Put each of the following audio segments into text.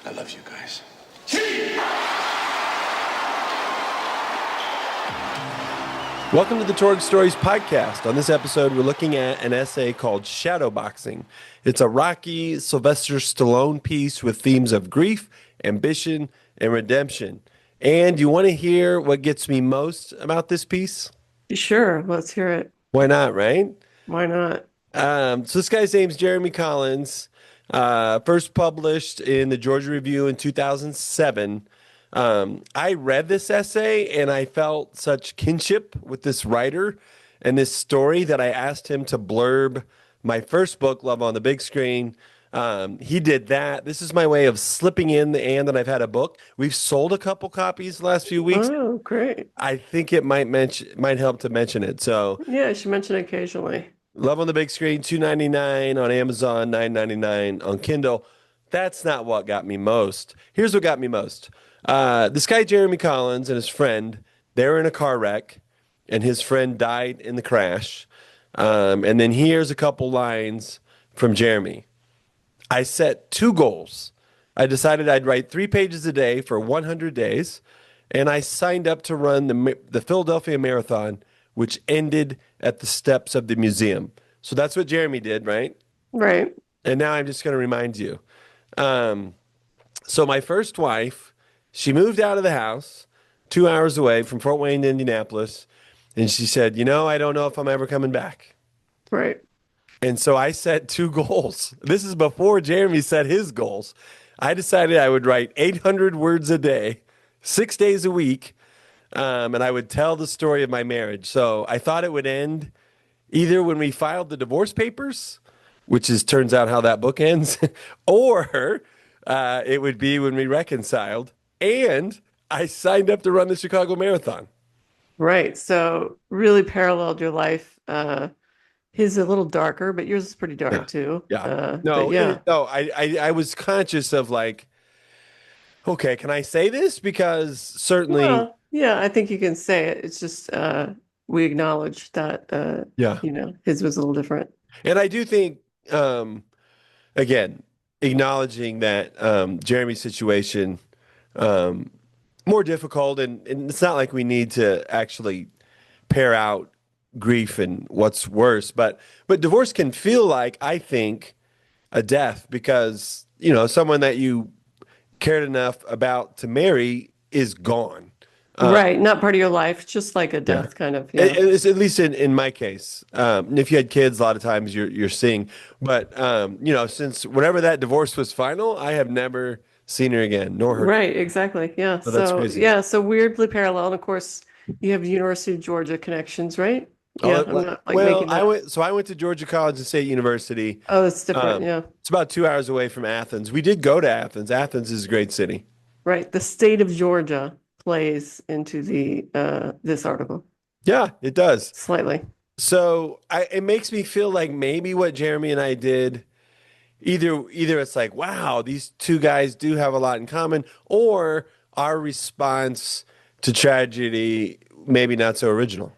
I love you guys. Welcome to the Torg Stories Podcast. On this episode, we're looking at an essay called Shadowboxing. It's a Rocky Sylvester Stallone piece with themes of grief, ambition, and redemption. And you want to hear what gets me most about this piece? Sure, let's hear it. Why not, right? Why not? So this guy's name's Jeremy Collins, first published in the Georgia Review in 2007. I read this essay and I felt such kinship with this writer and this story that I asked him to blurb my first book, Love on the Big Screen. He did that. This is my way of slipping in the and that I've had a book. We've sold a couple copies the last few weeks. Oh, great. I think it might help to mention it. So Yeah, I should mention it occasionally. Love on the Big Screen, $2.99 on Amazon, $9.99 on Kindle. That's not what got me most. Here's what got me most. This guy, Jeremy Collins, and his friend, they're in a car wreck, and his friend died in the crash. And then here's a couple lines from Jeremy. I set 2 goals. I decided I'd write 3 pages a day for 100 days, and I signed up to run the Philadelphia Marathon, which ended at the steps of the museum. So that's what Jeremy did, right? Right. And now I'm just going to remind you. So my first wife, she moved out of the house 2 hours away from Fort Wayne to Indianapolis. And she said, I don't know if I'm ever coming back. Right. And so I set 2 goals. This is before Jeremy set his goals. I decided I would write 800 words a day, 6 days a week. And I would tell the story of my marriage. So I thought it would end either when we filed the divorce papers, which turns out how that book ends, or it would be when we reconciled. And I signed up to run the Chicago Marathon. Right. So really paralleled your life. His a little darker, but yours is pretty dark too. Yeah. I was conscious of okay, can I say this? Because certainly. Well, yeah, I think you can say it. It's just we acknowledge that his was a little different. And I do think again, acknowledging that Jeremy's situation more difficult, and it's not like we need to actually pair out grief and what's worse, but divorce can feel like, I think, a death because someone that you cared enough about to marry is gone. Right, not part of your life, just like a death kind of. Yeah. It's, at least in my case. If you had kids, a lot of times you're seeing. But since whenever that divorce was final, I have never seen her again, nor her. Right, exactly. Yeah. So that's crazy. Yeah, so weirdly parallel. And of course, you have University of Georgia connections, right? Yeah. I went to Georgia College and State University. Oh, that's different. Yeah. It's about 2 hours away from Athens. We did go to Athens. Athens is a great city. Right. The state of Georgia plays into the this article. Yeah, it does. Slightly. So it makes me feel like maybe what Jeremy and I did, either it's like, wow, these 2 guys do have a lot in common, or our response to tragedy maybe not so original.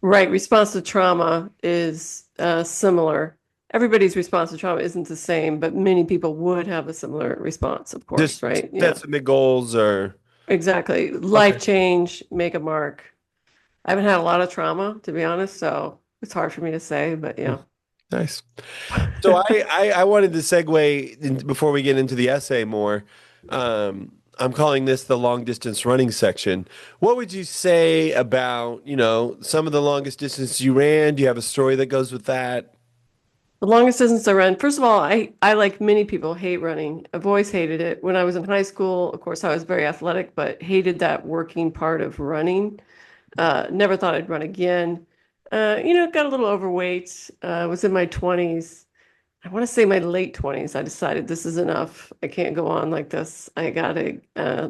Right. Response to trauma is similar. Everybody's response to trauma isn't the same, but many people would have a similar response, of course, right? That's the goals or... Exactly. Life change, make a mark. I haven't had a lot of trauma, to be honest, so it's hard for me to say, but yeah. Nice. So I wanted to segue before we get into the essay more. I'm calling this the long distance running section. What would you say about, some of the longest distance you ran? Do you have a story that goes with that? The longest distance I ran, first of all, I like many people, hate running. I've always hated it. When I was in high school, of course, I was very athletic, but hated that working part of running. Never thought I'd run again. Got a little overweight. Was in my 20s. I want to say my late 20s. I decided this is enough. I can't go on like this. I got to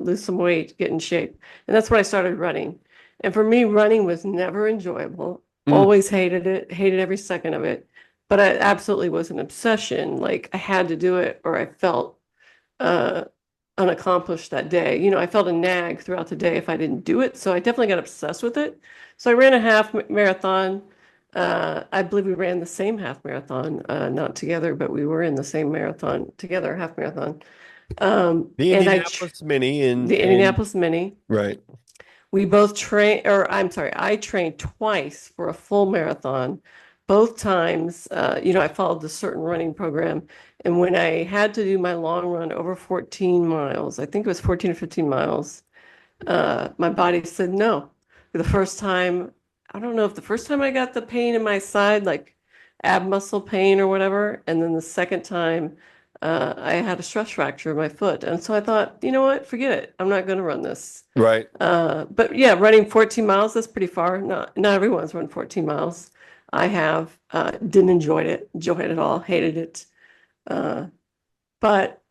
lose some weight, get in shape. And that's when I started running. And for me, running was never enjoyable. Always hated it, hated every second of it. But it absolutely was an obsession. Like I had to do it or I felt unaccomplished that day. I felt a nag throughout the day if I didn't do it. So I definitely got obsessed with it. So I ran a half marathon. I believe we ran the same half marathon, not together, but we were in the same marathon together, half marathon. The And Indianapolis Mini the and Indianapolis Mini. right. We both train, or I'm sorry, I trained twice for a full marathon. Both times, I followed a certain running program. And when I had to do my long run over 14 miles, I think it was 14 or 15 miles, my body said no. The first time, I don't know if the first time I got the pain in my side, like ab muscle pain or whatever, and then the second time, I had a stress fracture in my foot. And so I thought, you know what, forget it. I'm not going to run this. Right. But yeah, running 14 miles, that's pretty far. Not everyone's run 14 miles. I have, didn't enjoy it at all, hated it. Uh, but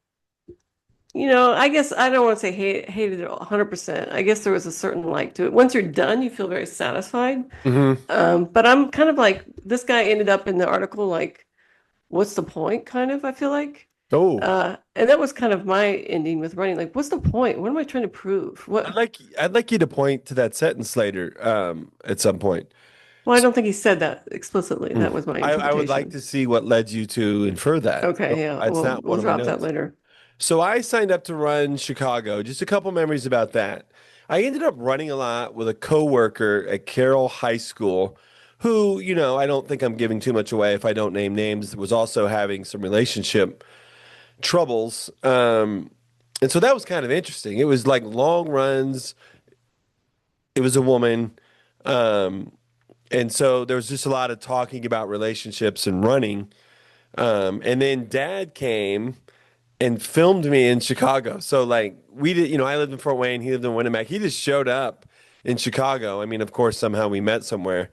I guess I don't want to say hated it 100%. I guess there was a certain like to it. Once you're done, you feel very satisfied. Hmm. But I'm kind of like this guy ended up in the article like, what's the point? Kind of, I feel like. Oh, And that was kind of my ending with running. Like, what's the point? What am I trying to prove? What? I'd like you to point to that sentence later, at some point. Well, I don't think he said that explicitly. Mm. That was my I would like interpretation. to see what led you to infer that. Okay, So yeah, it's not we'll one of my drop that notes. later. So I signed up to run Chicago. Just a couple memories about that. I ended up running a lot with a coworker at Carroll High School, who, I don't think I'm giving too much away if I don't name names, was also having some relationship troubles. And so that was kind of interesting. It was like long runs. It was a woman. Um, and so there was just a lot of talking about relationships and running. And then dad came and filmed me in Chicago. So like we did, I lived in Fort Wayne, he lived in Winnemac. He just showed up in Chicago. I mean, of course, somehow we met somewhere.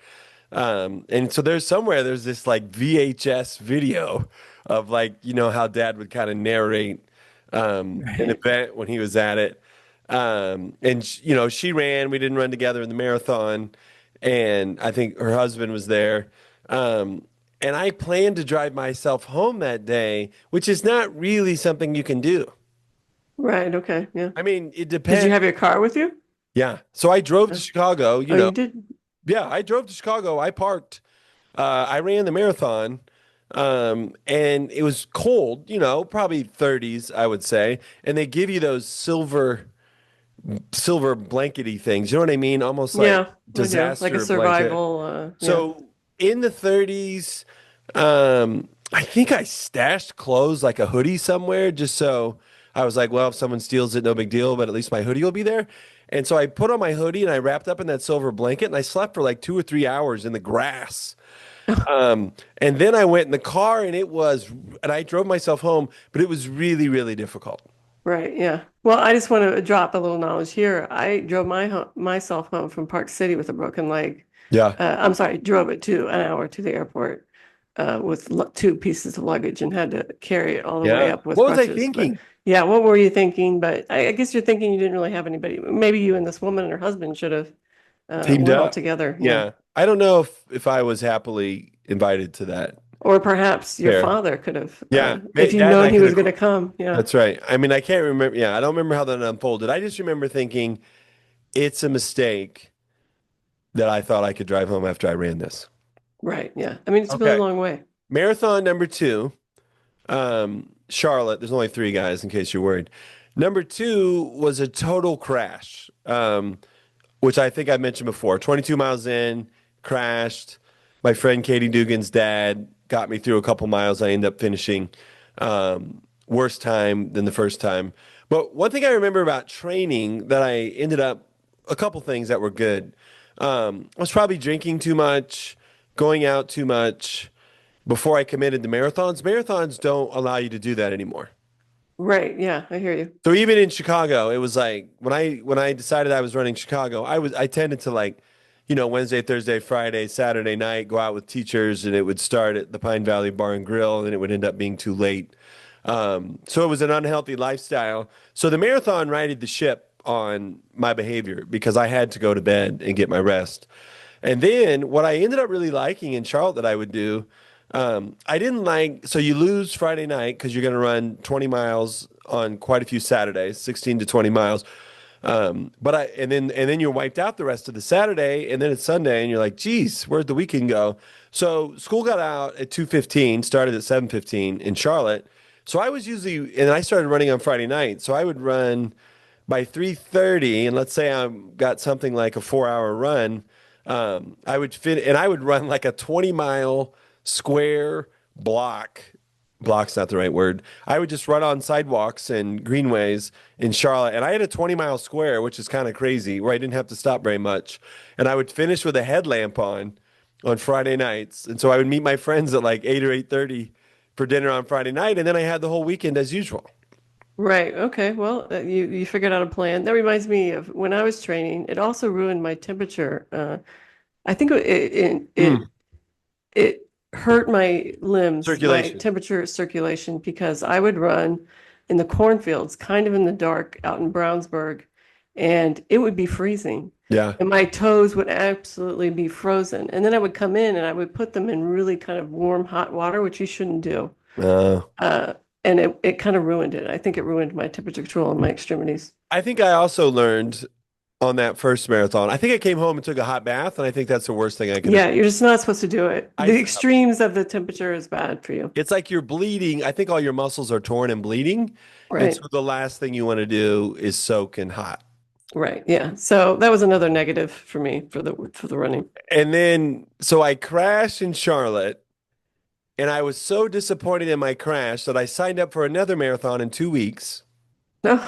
And so there's this like VHS video of like, how dad would kind of narrate an Right. event when he was at it. And she ran, we didn't run together in the marathon. And I think her husband was there. And I planned to drive myself home that day, which is not really something you can do. Right, okay, yeah. I mean, it Did you depends. have your car with you? Yeah. So I drove to Uh, Chicago, Oh, you did? Yeah, I drove to Chicago. I parked. I ran the marathon. And it was cold, probably 30s, I would say. And they give you those silver blankety things. You know what I mean? Almost like Yeah, I do. Like a disaster blanket. survival, yeah. So in the 30s, I think I stashed clothes like a hoodie somewhere just so I was like, well, if someone steals it, no big deal, but at least my hoodie will be there. And so I put on my hoodie and I wrapped up in that silver blanket and I slept for like 2 or 3 hours in the grass. And then I went in the car and I drove myself home, but it was really, really difficult. Right, yeah. Well, I just want to drop a little knowledge here. I drove myself home from Park City with a broken leg. Yeah. I'm sorry, drove it to an hour to the airport with two pieces of luggage and had to carry it all the way Yeah. up with What was I crutches. But thinking? yeah, what were you thinking? But I guess you're thinking you didn't really have anybody. Maybe you and this woman and her husband should have Teamed went all up. together. Yeah. Yeah. I don't know if I was happily invited to that Or perhaps your fair. father could have, Yeah. if you'd Dad and known I he could was have. going to come. Yeah. That's right. I mean, I can't remember. Yeah, I don't remember how that unfolded. I just remember thinking it's a mistake that I thought I could drive home after I ran this. Right. Yeah. I mean, it's a really Okay. long way. Marathon number two, Charlotte. There's only three guys in case you're worried. Number two was a total crash, which I think I mentioned before. 22 miles in, crashed. My friend Katie Dugan's dad got me through a couple miles. I ended up finishing worse time than the first time. But one thing I remember about training that I ended up a couple things that were good. I was probably drinking too much, going out too much before I committed to marathons. Marathons don't allow you to do that anymore. Right. Yeah. I hear you. So even in Chicago, it was like when I decided I was running Chicago, I tended to like, Wednesday, Thursday, Friday, Saturday night, go out with teachers, and it would start at the Pine Valley Bar and Grill, and it would end up being too late. So it was an unhealthy lifestyle. So the marathon righted the ship on my behavior because I had to go to bed and get my rest. And then what I ended up really liking in Charlotte that I would do, I didn't like, so you lose Friday night because you're going to run 20 miles on quite a few Saturdays, 16 to 20 miles. And then you're wiped out the rest of the Saturday, and then it's Sunday, and you're like, geez, where'd the weekend go? So school got out at 2:15, started at 7:15 in Charlotte. So I was usually, and I started running on Friday night. So I would run by 3:30, and let's say I've got something like a 4 hour run. I would fit, and I would run like a 20-mile square block. Block's not the right word. I would just run on sidewalks and greenways in Charlotte. And I had a 20-mile square, which is kind of crazy, where I didn't have to stop very much. And I would finish with a headlamp on Friday nights. And so I would meet my friends at like 8 or 8:30 for dinner on Friday night. And then I had the whole weekend as usual. Right. Okay. Well, you figured out a plan. That reminds me of when I was training. It also ruined my temperature. I think Mm. it hurt my limbs, my Circulation. temperature circulation, because I would run in the cornfields, kind of in the dark out in Brownsburg, and it would be freezing. Yeah. And my toes would absolutely be frozen. And then I would come in and I would put them in really kind of warm, hot water, which you shouldn't do. Uh, Uh, and it kind of ruined it. I think it ruined my temperature control and my extremities. I think I also learned on that first marathon. I think I came home and took a hot bath, and I think that's the worst thing I could have. Yeah, you're just not supposed to do it. The Ice it up. extremes of the temperature is bad for you. It's like you're bleeding. I think all your muscles are torn and bleeding. And so Right. the last thing you want to do is soak in hot. Right. Yeah. So that was another negative for me for the running. And then, so I crashed in Charlotte, and I was so disappointed in my crash that I signed up for another marathon in 2 weeks. No,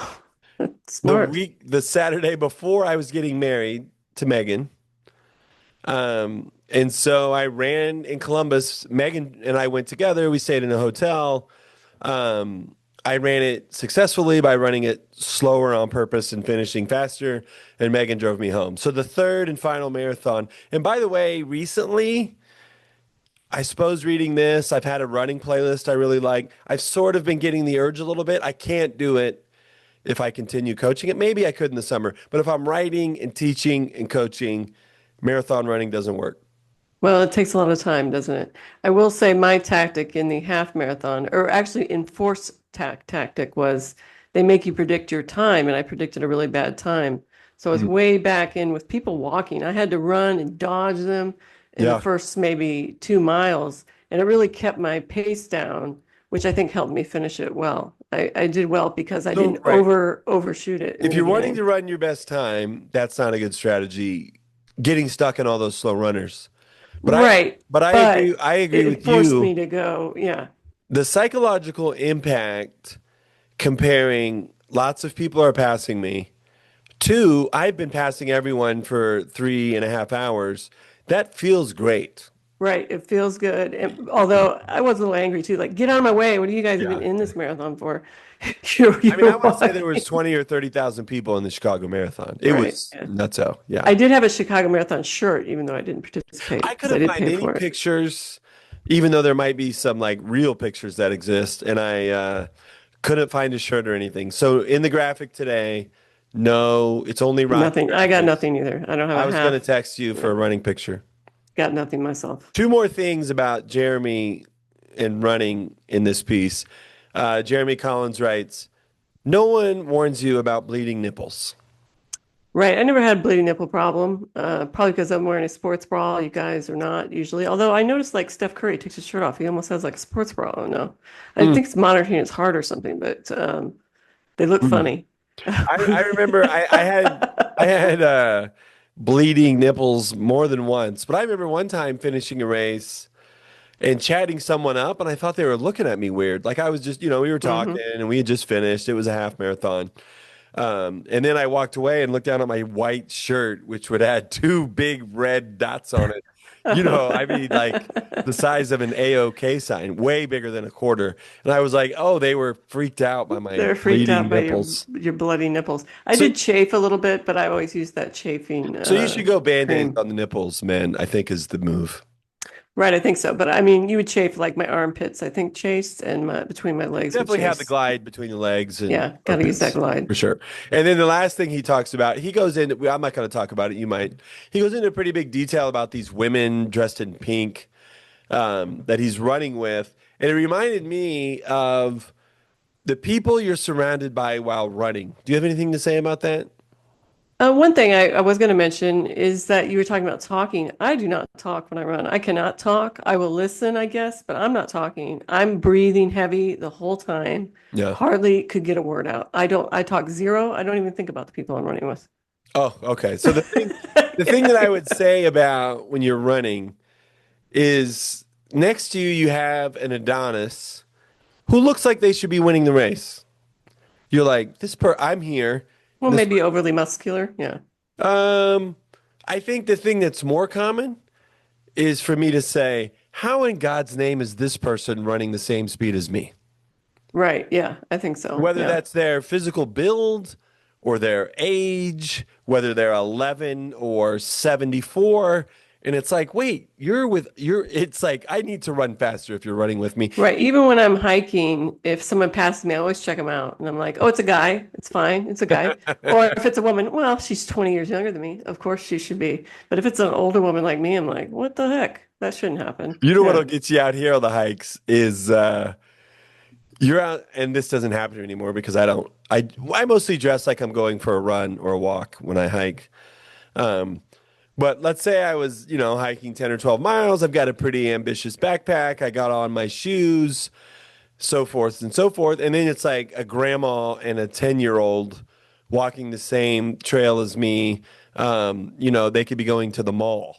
smart. The Saturday before I was getting married to Megan. And so I ran in Columbus. Megan and I went together. We stayed in a hotel. I ran it successfully by running it slower on purpose and finishing faster. And Megan drove me home. So the third and final marathon. And by the way, recently, I suppose reading this, I've had a running playlist I really like. I've sort of been getting the urge a little bit. I can't do it if I continue coaching it. Maybe I could in the summer, but if I'm writing and teaching and coaching, marathon running doesn't work. Well, it takes a lot of time, doesn't it? I will say my tactic in the half marathon, or actually in force tactic, was they make you predict your time, and I predicted a really bad time. So I was Mhm. way back in with people walking. I had to run and dodge them in the Yeah. first maybe 2 miles, and it really kept my pace down, which I think helped me finish it well. I did well because I So, didn't right. overshoot it in If the you're wanting beginning. to run your best time, that's not a good strategy. Getting stuck in all those slow runners. But I Right. but But I agree it with forced you. me to go, yeah. The psychological impact comparing lots of people are passing me to I've been passing everyone for 3.5 hours. That feels great. Right. It feels good. And, although I was a little angry too, like, get out of my way. What are you guys Yeah. even in this marathon for? You're, I mean, I you're want to say there walking. was 20 or 30,000 people in the Chicago Marathon. It Right. was Yeah. nutso. Yeah. I did have a Chicago Marathon shirt, even though I didn't I participate because I couldn't did find pay any for it. pictures, even though there might be some like real pictures that exist, and I couldn't find a shirt or anything. So in the graphic today, no, it's only Rocky Nothing. I got graphics. nothing either. I don't have I a was going to half. text you for Yeah. a running picture. Got nothing myself. Two more things about Jeremy and running in this piece. Jeremy Collins writes, no one warns you about bleeding nipples. Right. I never had a bleeding nipple problem. Probably because I'm wearing a sports bra. You guys are not usually. Although I noticed like Steph Curry takes his shirt off. He almost has like a sports bra. Oh no. I Mm, think it's monitoring his heart or something, but they look mm. funny. I remember I had bleeding nipples more than once, but I remember one time finishing a race and chatting someone up, and I thought they were looking at me weird. Like I was just, we were talking Hmm. and we had just finished. It was a half marathon. And then I walked away and looked down at my white shirt, which would add two big red dots on it. I mean, like the size of an AOK sign, way bigger than a quarter. And I was like, oh, they were freaked out by my They're freaked out bleeding by nipples. your bloody nipples. I So, did chafe a little bit, but I always use that chafing so you should go Band-Aids cream. on the nipples, man. I think is the move. Right, I think so. But I mean, you would chafe like my armpits, I think chafed, and between my legs would Definitely have the chafe. glide between the legs and Yeah, got to use that armpits glide. for sure. And then the last thing he talks about, he goes into, I'm not going to talk about it. You might. He goes into pretty big detail about these women dressed in pink that he's running with. And it reminded me of the people you're surrounded by while running. Do you have anything to say about that? One thing I was going to mention is that you were talking about talking. I do not talk when I run. I cannot talk. I will listen, I guess, but I'm not talking. I'm breathing heavy the whole time. Yeah. Hardly could get a word out. I talk zero. I don't even think about the people I'm running with. Oh, okay. So the thing that I would say about when you're running is next to you, you have an Adonis who looks like they should be winning the race. You're like, I'm here. Well, This, maybe overly muscular. Yeah. um, I think the thing that's more common is for me to say, how in God's name is this person running the same speed as me? Right. Yeah. I think so. Whether Yeah. that's their physical build or their age, whether they're 11 or 74. And it's like, wait, it's like, I need to run faster if you're running with me. Right. Even when I'm hiking, if someone passes me, I always check them out. And I'm like, oh, it's a guy. It's fine. It's a guy. Or if it's a woman, well, she's 20 years younger than me. Of course she should be. But if it's an older woman like me, I'm like, what the heck? That shouldn't happen. You know Yeah. what'll get you out here on the hikes is you're out, and this doesn't happen anymore because I mostly dress like I'm going for a run or a walk when I hike. Um, but let's say I was, hiking 10 or 12 miles. I've got a pretty ambitious backpack. I got on my shoes, so forth and so forth. And then it's like a grandma and a 10-year-old walking the same trail as me. They could be going to the mall.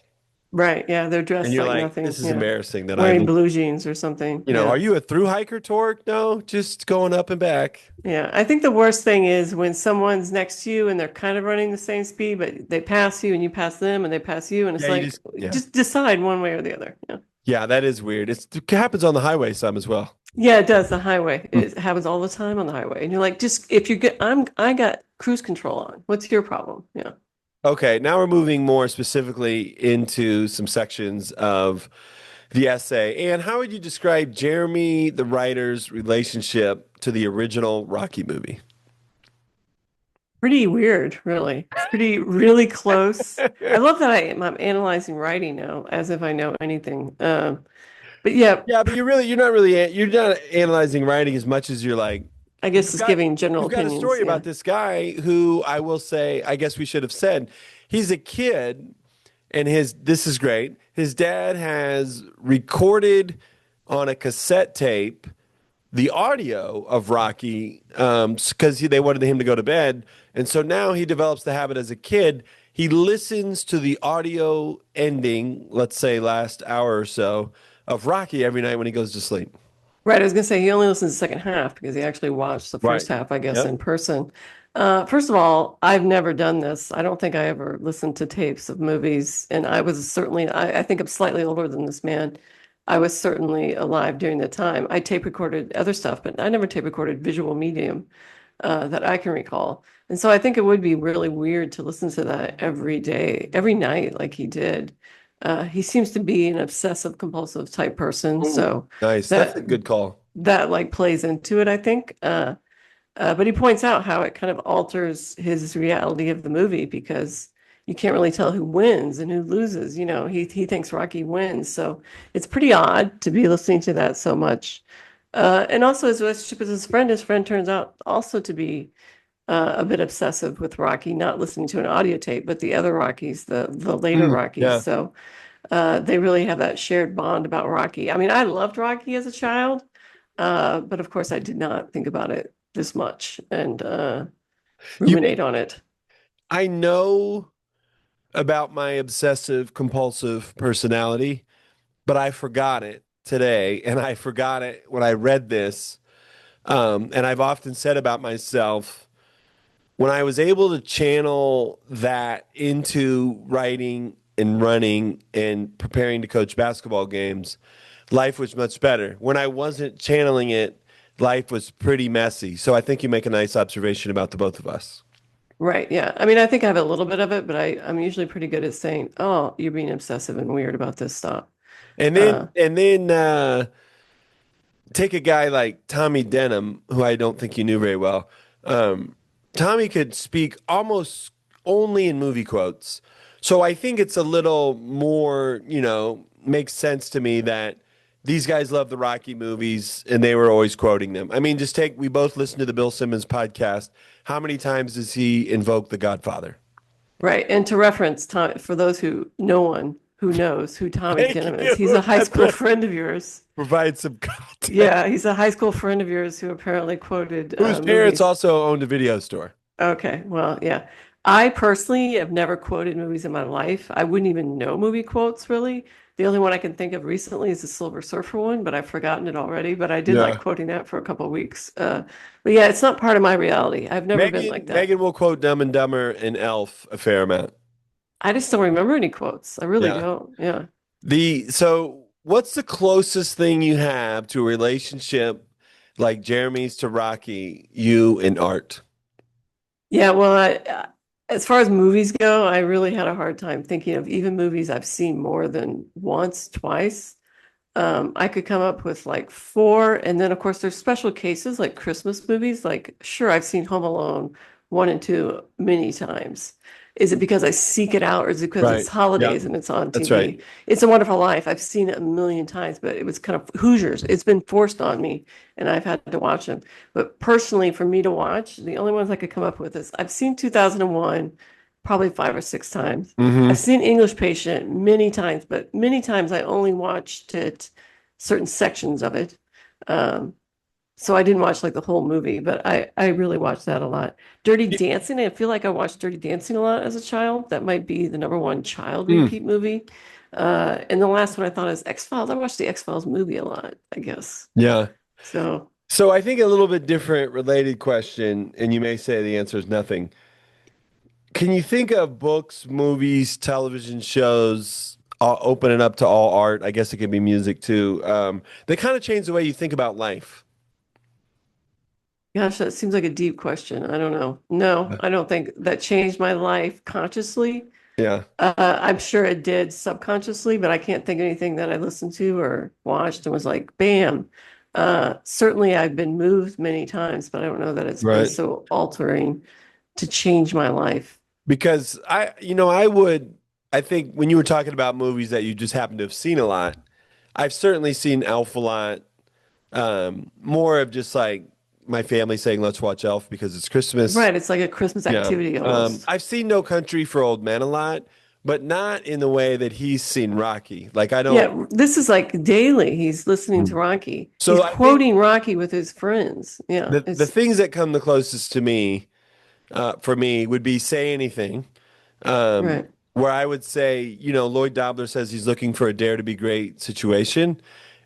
Right. Yeah. They're And dressed you're like like, nothing. this is Yeah. embarrassing that Wearing blue jeans or something. are Yeah. you a through hiker, Torque? No, just going up and back. Yeah. I think the worst thing is when someone's next to you and they're kind of running the same speed, but they pass you and you pass them and they pass you. And it's Yeah, like, yeah. just decide one way or the other. Yeah. Yeah, that is weird. It happens on the highway some as well. Yeah, it does. The highway. It happens all the time on the highway. And you're like, just if you get, I got cruise control on. What's your problem? Yeah. Okay, now we're moving more specifically into some sections of the essay. And how would you describe Jeremy, the writer's relationship to the original Rocky movie? Pretty weird, really. It's really close. I love that I'm analyzing writing now as if I know anything. But yeah, Yeah, but you're not analyzing writing as much as you're like, I guess you've it's got giving general you've got a opinions. story Yeah. about this guy who I will say, I guess we should have said, he's a kid and this is great. His dad has recorded on a cassette tape the audio of Rocky because they wanted him to go to bed. And so now he develops the habit as a kid. He listens to the audio ending, let's say last hour or so, of Rocky every night when he goes to sleep. Right. I was gonna say he only listens to the second half because he actually watched the Right. first half, I guess, Yep. in person. First of all, I've never done this. I don't think I ever listened to tapes of movies, and I was certainly, I think I'm slightly older than this man. I was certainly alive during the time. I tape recorded other stuff, but I never tape recorded visual medium that I can recall. And so I think it would be really weird to listen to that every day, every night, like he did. He seems to be an obsessive compulsive type person, Ooh, so nice. That's that a good call. that like plays into it, I think. But he points out how it kind of alters his reality of the movie because you can't really tell who wins and who loses. You know, he thinks Rocky wins, so it's pretty odd to be listening to that so much. And also his relationship with his friend turns out also to be a bit obsessive with Rocky, not listening to an audio tape, but the other Rockies, the later Rockies. Yeah. So they really have that shared bond about Rocky. I mean, I loved Rocky as a child, but of course, I did not think about it this much and You ruminate on it. I know about my obsessive compulsive personality, but I forgot it today and I forgot it when I read this. And I've often said about myself, when I was able to channel that into writing and running and preparing to coach basketball games, life was much better. When I wasn't channeling it, life was pretty messy. So I think you make a nice observation about the both of us. Right. Yeah. I mean, I think I have a little bit of it, but I'm usually pretty good at saying, oh, you're being obsessive and weird about this stuff. And then Uh, and then take a guy like Tommy Denham, who I don't think you knew very well. Tommy could speak almost only in movie quotes. So I think it's a little more, makes sense to me that these guys love the Rocky movies and they were always quoting them. I mean, we both listened to the Bill Simmons podcast. How many times does he invoke The Godfather? Right. And to reference Tom, for those who, no one who knows who Tommy Thank Kinnem is, he's you. a high That's school right. friend of yours. Provide some context. Yeah, he's a high school friend of yours who apparently quoted Whose parents movies. also owned a video store. Okay, well, yeah. I personally have never quoted movies in my life. I wouldn't even know movie quotes really. The only one I can think of recently is the Silver Surfer one, but I've forgotten it already. But I did like Yeah. quoting that for a couple of weeks. But yeah, it's not part of my reality. I've never been like that. Megan will quote Dumb and Dumber and Elf a fair amount. I just don't remember any quotes. I really Yeah. don't. Yeah. So what's the closest thing you have to a relationship like Jeremy's to Rocky, you and Art? Yeah, well, as far as movies go, I really had a hard time thinking of even movies I've seen more than once, twice. I could come up with like four, and then of course there's special cases like Christmas movies. Like, sure, I've seen Home Alone 1 and 2 many times. Is it because I seek it out, or is it because Right. it's Yeah, holidays and it's on that's right. TV? It's a Wonderful Life. I've seen it a million times, but it was kind of Hoosiers. It's been forced on me, and I've had to watch them. But personally, for me to watch, the only ones I could come up with is I've seen 2001 probably 5 or 6 times. I've Hmm. seen English Patient many times, but many times I only watched it, certain sections of it. Um, so I didn't watch like the whole movie, but I really watched that a lot. Dirty Dancing, I feel like I watched Dirty Dancing a lot as a child. That might be the number one child Mm, repeat movie. And the last one I thought is X-Files. I watched the X-Files movie a lot, I guess. yeah. So So I think a little bit different related question, and you may say the answer is nothing. Can you think of books, movies, television shows, open it up to all art? I guess it could be music too. They kind of change the way you think about life. gosh, that seems like a deep question. I don't know. No, Yeah. I don't think that changed my life consciously. Yeah. I'm sure it did subconsciously, but I can't think of anything that I listened to or watched and was like, bam. Certainly I've been moved many times, but I don't know that it's been Right. so altering to change my life. Because I think when you were talking about movies that you just happen to have seen a lot, I've certainly seen Elf a lot. More of just like my family saying, let's watch Elf because it's Christmas. Right. It's like a Christmas Yeah. activity almost. I've seen No Country for Old Men a lot, but not in the way that he's seen Rocky. Like I don't. Yeah, this is like daily. He's listening to Rocky. He's So I think quoting Rocky with his friends. Yeah, the it's things that come the closest to me, for me, would be Say Anything, um, right. where I would say, Lloyd Dobler says he's looking for a dare to be great situation,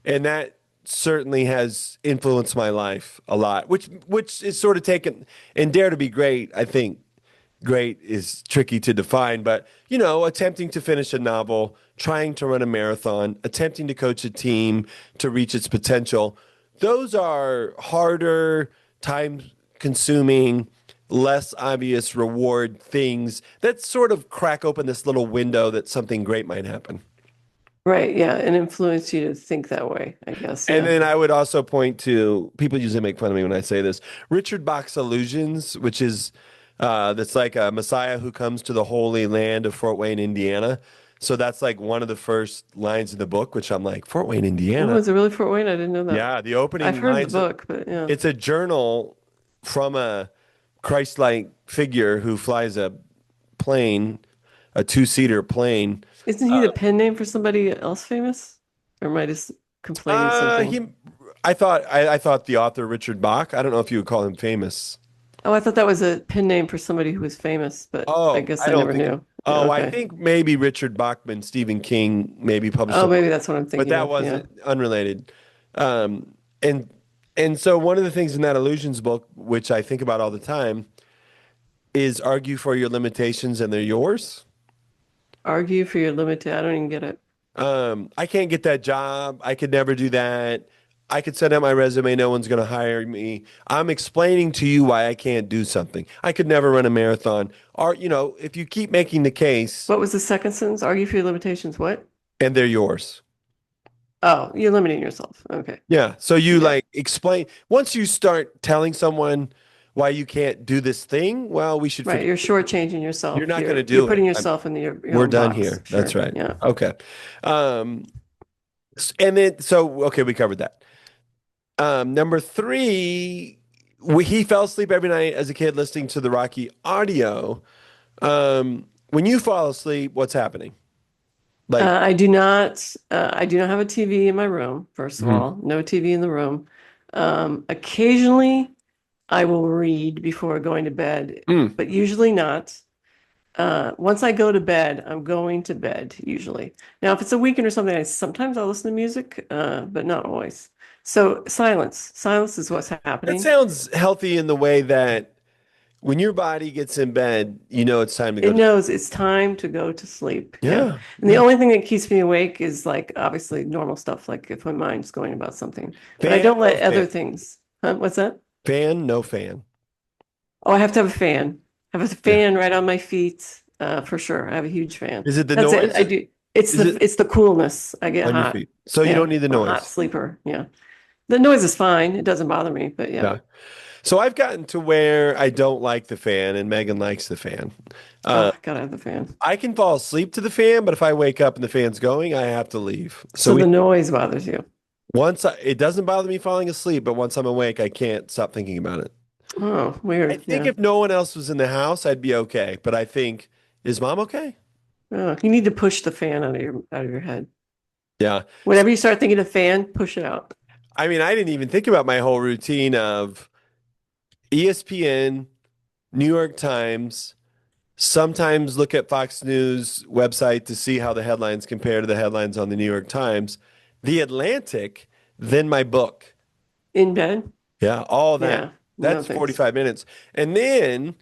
and that certainly has influenced my life a lot. Which is sort of taken and dare to be great. I think great is tricky to define, but attempting to finish a novel, trying to run a marathon, attempting to coach a team to reach its potential, those are harder, time consuming, less obvious reward things that sort of crack open this little window that something great might happen. Right. Yeah. And influence you to think that way, I guess. And Yeah. then I would also point to people usually make fun of me when I say this. Richard Bach's Illusions, which is that's like a Messiah who comes to the Holy Land of Fort Wayne, Indiana. So that's like one of the first lines in the book, which I'm like, Fort Wayne, Oh, Indiana. is it really Fort Wayne? I didn't know that. Yeah, the I've opening heard the lines. book, but yeah. It's a journal from a Christ-like figure who flies a plane, a two-seater plane. Isn't he the pen name for somebody else famous? Or am I just conflating Uh, something? he, I thought the author Richard Bach. I don't know if you would call him famous. Oh, I thought that was a pen name for somebody who was famous, but I Oh, guess I I don't never think. knew. Yeah, Oh, I okay. think maybe Richard Bachman, Stephen King, maybe published Oh, a maybe book, that's what I'm but thinking that of. Yeah. wasn't unrelated. Um, and and so one of the things in that illusions book, which I think about all the time, is argue for your limitations and they're yours. Argue for your limited. I don't even get it. I can't get that job. I could never do that. I could send out my resume. No one's going to hire me. I'm explaining to you why I can't do something. I could never run a marathon. Or, if you keep making the case What was the second sentence? Argue for your limitations. What? and they're yours. Oh, you're limiting yourself. Okay. Yeah. So you Yeah. like explain once you start telling someone why you can't do this thing, well, we should Right. forget You're shortchanging you're yourself. not going to You're do it. putting yourself in your We're own done box. here. That's Sure. right. Yeah. Okay. Um, and then so okay, we covered that. Number three, he fell asleep every night as a kid listening to the Rocky audio. Um, when you fall asleep, what's happening? Like, I do not have a TV in my room, first of mhm. all. No TV in the room. Occasionally I will read before going to bed, Mm. but usually not. Once I go to bed, I'm going to bed usually. Now, if it's a weekend or something, sometimes I'll listen to music, but not always. So silence. Silence is what's That happening. sounds healthy in the way that when your body gets in bed, you know it's time to go It to sleep. knows it's time to go to sleep. Yeah. Yeah, And the yeah. only thing that keeps me awake is like obviously normal stuff, like if my mind's going about something. But I Fan, don't no let fan. other things. Huh? What's that? Fan, no fan. Oh, I have to have a fan. I have a Yeah. fan right on my feet, for sure. I have a huge fan. Is it the That's it. I noise? do. Is it It's the coolness. I get on your hot. feet? So you don't Yeah. need the I'm a hot noise. sleeper. Yeah. The noise is fine. It doesn't bother me, but yeah. Yeah. So I've gotten to where I don't like the fan, and Megan likes the fan. Oh, Uh, I gotta have the fan. I can fall asleep to the fan, but if I wake up and the fan's going, I have to leave. So So we the noise bothers you. it doesn't bother me falling asleep, but once I'm awake, I can't stop thinking about it. Oh, I weird. think Yeah. if no one else was in the house, I'd be okay. But I think, is mom okay? Oh, you need to push the fan out of your head. Yeah. So, Whenever you start thinking of fan, push it out. I mean, I didn't even think about my whole routine of ESPN, New York Times, sometimes look at Fox News website to see how the headlines compare to the headlines on the New York Times, The Atlantic, then my book. In bed? Yeah, all that. Yeah. No That's thanks. 45 minutes. And then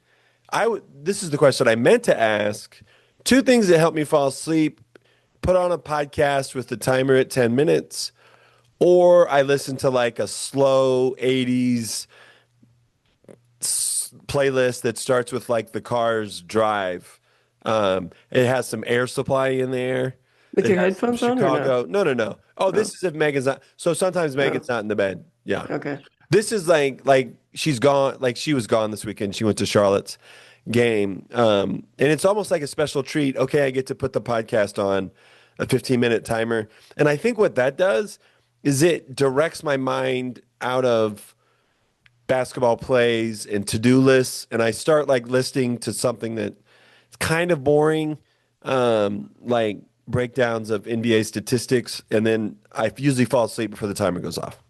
this is the question I meant to ask. Two things that help me fall asleep, put on a podcast with the timer at 10 minutes, or I listen to like a slow 80s playlist that starts with like the car's drive. It has some air supply in there. With It your has some headphones on or no? Chicago. No, no, no. Oh, this Oh, is if Megan's not. So sometimes oh, Megan's not in the bed. Yeah. okay. This is like she's gone. Like she was gone this weekend. She went to Charlotte's game. And it's almost like a special treat. Okay, I get to put the podcast on a 15-minute timer. And I think what that does is it directs my mind out of basketball plays and to-do lists, and I start like listening to something that's kind of boring, like breakdowns of NBA statistics, and then I usually fall asleep before the timer goes off.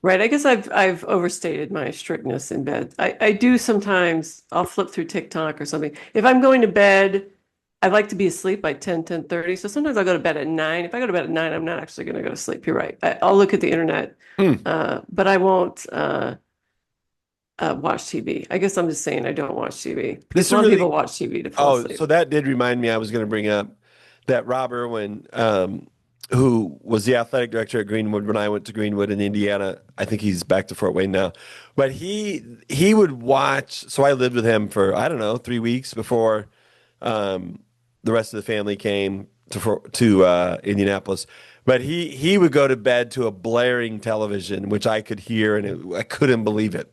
Right. I guess I've overstated my strictness in bed. I do sometimes I'll flip through TikTok or something. If I'm going to bed, I like to be asleep by 10:30. So sometimes I'll go to bed at 9. If I go to bed at 9, I'm not actually going to go to sleep. You're right. I'll look at the internet, Hmm. but I won't watch TV. I guess I'm just saying I don't watch TV This because is a a lot of really people watch TV to fall Oh, so asleep. that did remind me I was going to bring up that Rob Irwin, who was the athletic director at Greenwood when I went to Greenwood in Indiana. I think he's back to Fort Wayne now. But he would watch. So I lived with him for I don't know 3 weeks before the rest of the family came to Indianapolis. But he would go to bed to a blaring television, which I could hear, and I couldn't believe it.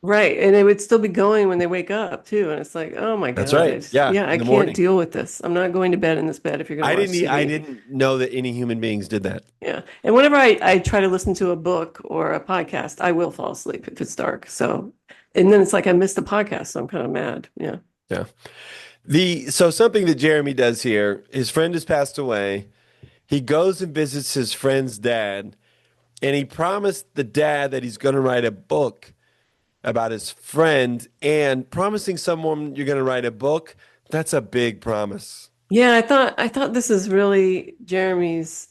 Right. And it would still be going when they wake up too. And it's like, oh my That's God, right. Yeah, yeah, in I the can't morning. deal with this. I'm not going to bed in this bed if you're going to watch I TV. didn't know that any human beings did that. Yeah. And whenever I try to listen to a book or a podcast, I will fall asleep if it's dark. So, and then it's like I missed the podcast. So I'm kind of mad. Yeah. Yeah. So something that Jeremy does here, his friend has passed away. He goes and visits his friend's dad, and he promised the dad that he's going to write a book about his friend. And promising someone you're going to write a book, that's a big promise. Yeah. I thought this is really Jeremy's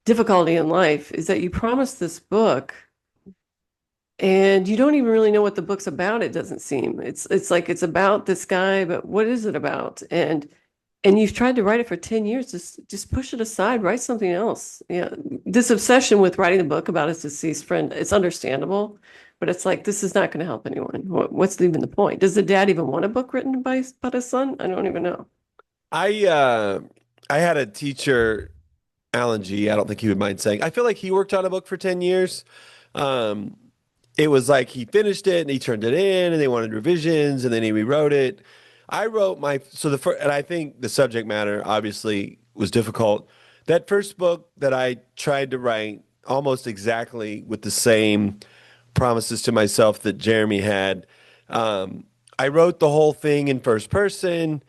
difficulty in life is that you promised this book and you don't even really know what the book's about, it doesn't seem. It's like it's about this guy, but what is it about? And you've tried to write it for 10 years, just push it aside, write something else. Yeah. This obsession with writing a book about his deceased friend, it's understandable, but it's like this is not going to help anyone. What's even the point? Does the dad even want a book written about his son? I don't even know. I uh, I had a teacher, Alan G. I don't think he would mind saying. I feel like he worked on a book for 10 years. Um, it was like he finished it and he turned it in and they wanted revisions and then he rewrote it. I wrote my so the first and I think the subject matter obviously was difficult. That first book that I tried to write almost exactly with the same promises to myself that Jeremy had. I wrote the whole thing in first person.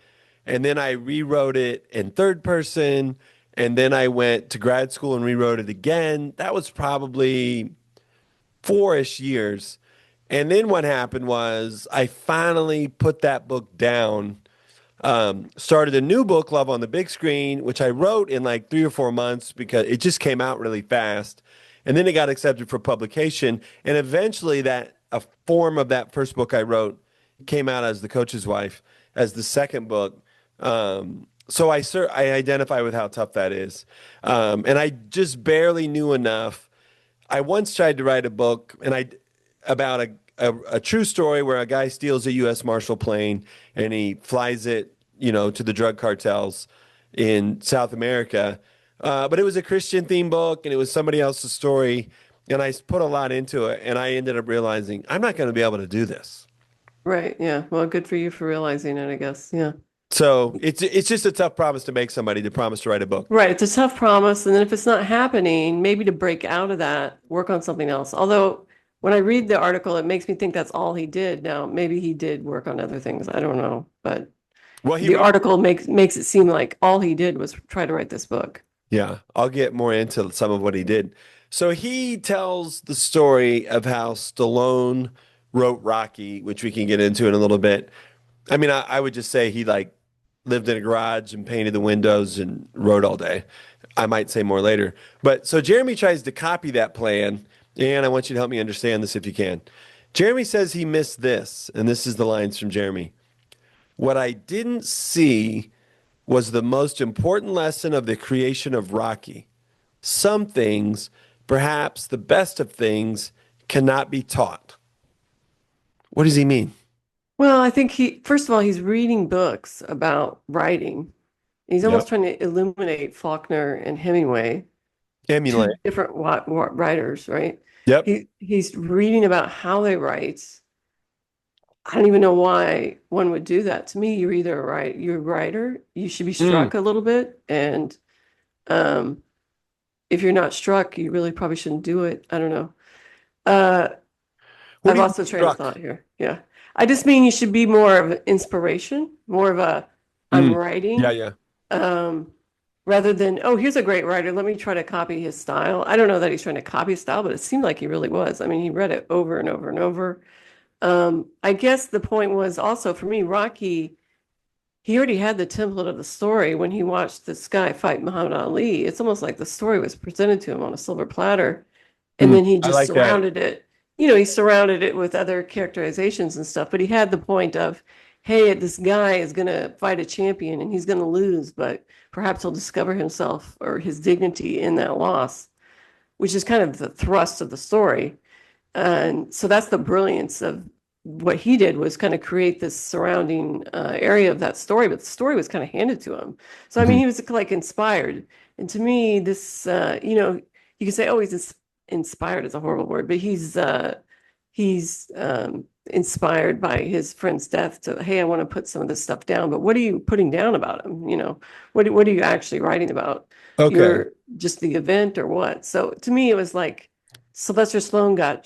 and then I rewrote it in third person, and then I went to grad school and rewrote it again. That was probably 4-ish years. And then what happened was I finally put that book down, started a new book, Love on the Big Screen, which I wrote in like 3 or 4 months because it just came out really fast. And then it got accepted for publication. And eventually that a form of that first book I wrote came out as The Coach's Wife, as the second book. So I identify with how tough that is. And I just barely knew enough. I once tried to write a book about a true story where a guy steals a U.S. Marshal plane and he flies it, to the drug cartels in South America. But it was a Christian themed book and it was somebody else's story. And I put a lot into it. And I ended up realizing I'm not going to be able to do this. Right. Yeah. Well, good for you for realizing it, I guess. Yeah. So it's just a tough promise to make somebody to promise to write a book. Right. It's a tough promise. And then if it's not happening, maybe to break out of that, work on something else. Although when I read the article, it makes me think that's all he did. Now, maybe he did work on other things. I don't know. But Well, he the wrote. article makes it seem like all he did was try to write this book. Yeah, I'll get more into some of what he did. So he tells the story of how Stallone wrote Rocky, which we can get into in a little bit. I mean, I would just say he like lived in a garage and painted the windows and wrote all day. I might say more later. But so Jeremy tries to copy that plan, and I want you to help me understand this if you can. Jeremy says he missed this, and this is the lines from Jeremy. What I didn't see was the most important lesson of the creation of Rocky. Some things, perhaps the best of things, cannot be taught. What does he mean? Well, I think first of all, he's reading books about writing. He's almost Yep. trying to illuminate Faulkner and Hemingway, two Emulate. different writers, right? Yep. He's reading about how they write. I don't even know why one would do that. To me, you're a writer, you should be Mm. struck a little bit. And um, if you're not struck, you really probably shouldn't do it. I don't know. Uh, What I've do you mean lost the train of struck? thought here. Yeah. I just mean you should be more of an inspiration, more of a I'm Mm. Yeah, writing, yeah. um, rather than, oh, here's a great writer. Let me try to copy his style. I don't know that he's trying to copy his style, but it seemed like he really was. I mean, he read it over and over and over. I guess the point was also for me, Rocky, he already had the template of the story when he watched this guy fight Muhammad Ali. It's almost like the story was presented to him on a silver platter, and Mm. then he I just like that. surrounded it. He surrounded it with other characterizations and stuff, but he had the point of, hey, this guy is going to fight a champion and he's going to lose, but perhaps he'll discover himself or his dignity in that loss, which is kind of the thrust of the story. And so that's the brilliance of what he did was kind of create this surrounding area of that story, but the story was kind of handed to him. So I mean, Mhm. he was like inspired. And to me, this you can say, oh, inspired is a horrible word, but he's inspired by his friend's death to, hey, I want to put some of this stuff down. But what are you putting down about him? What are you actually writing about? Okay. You're just the event or what? So to me, it was like Sylvester Stallone got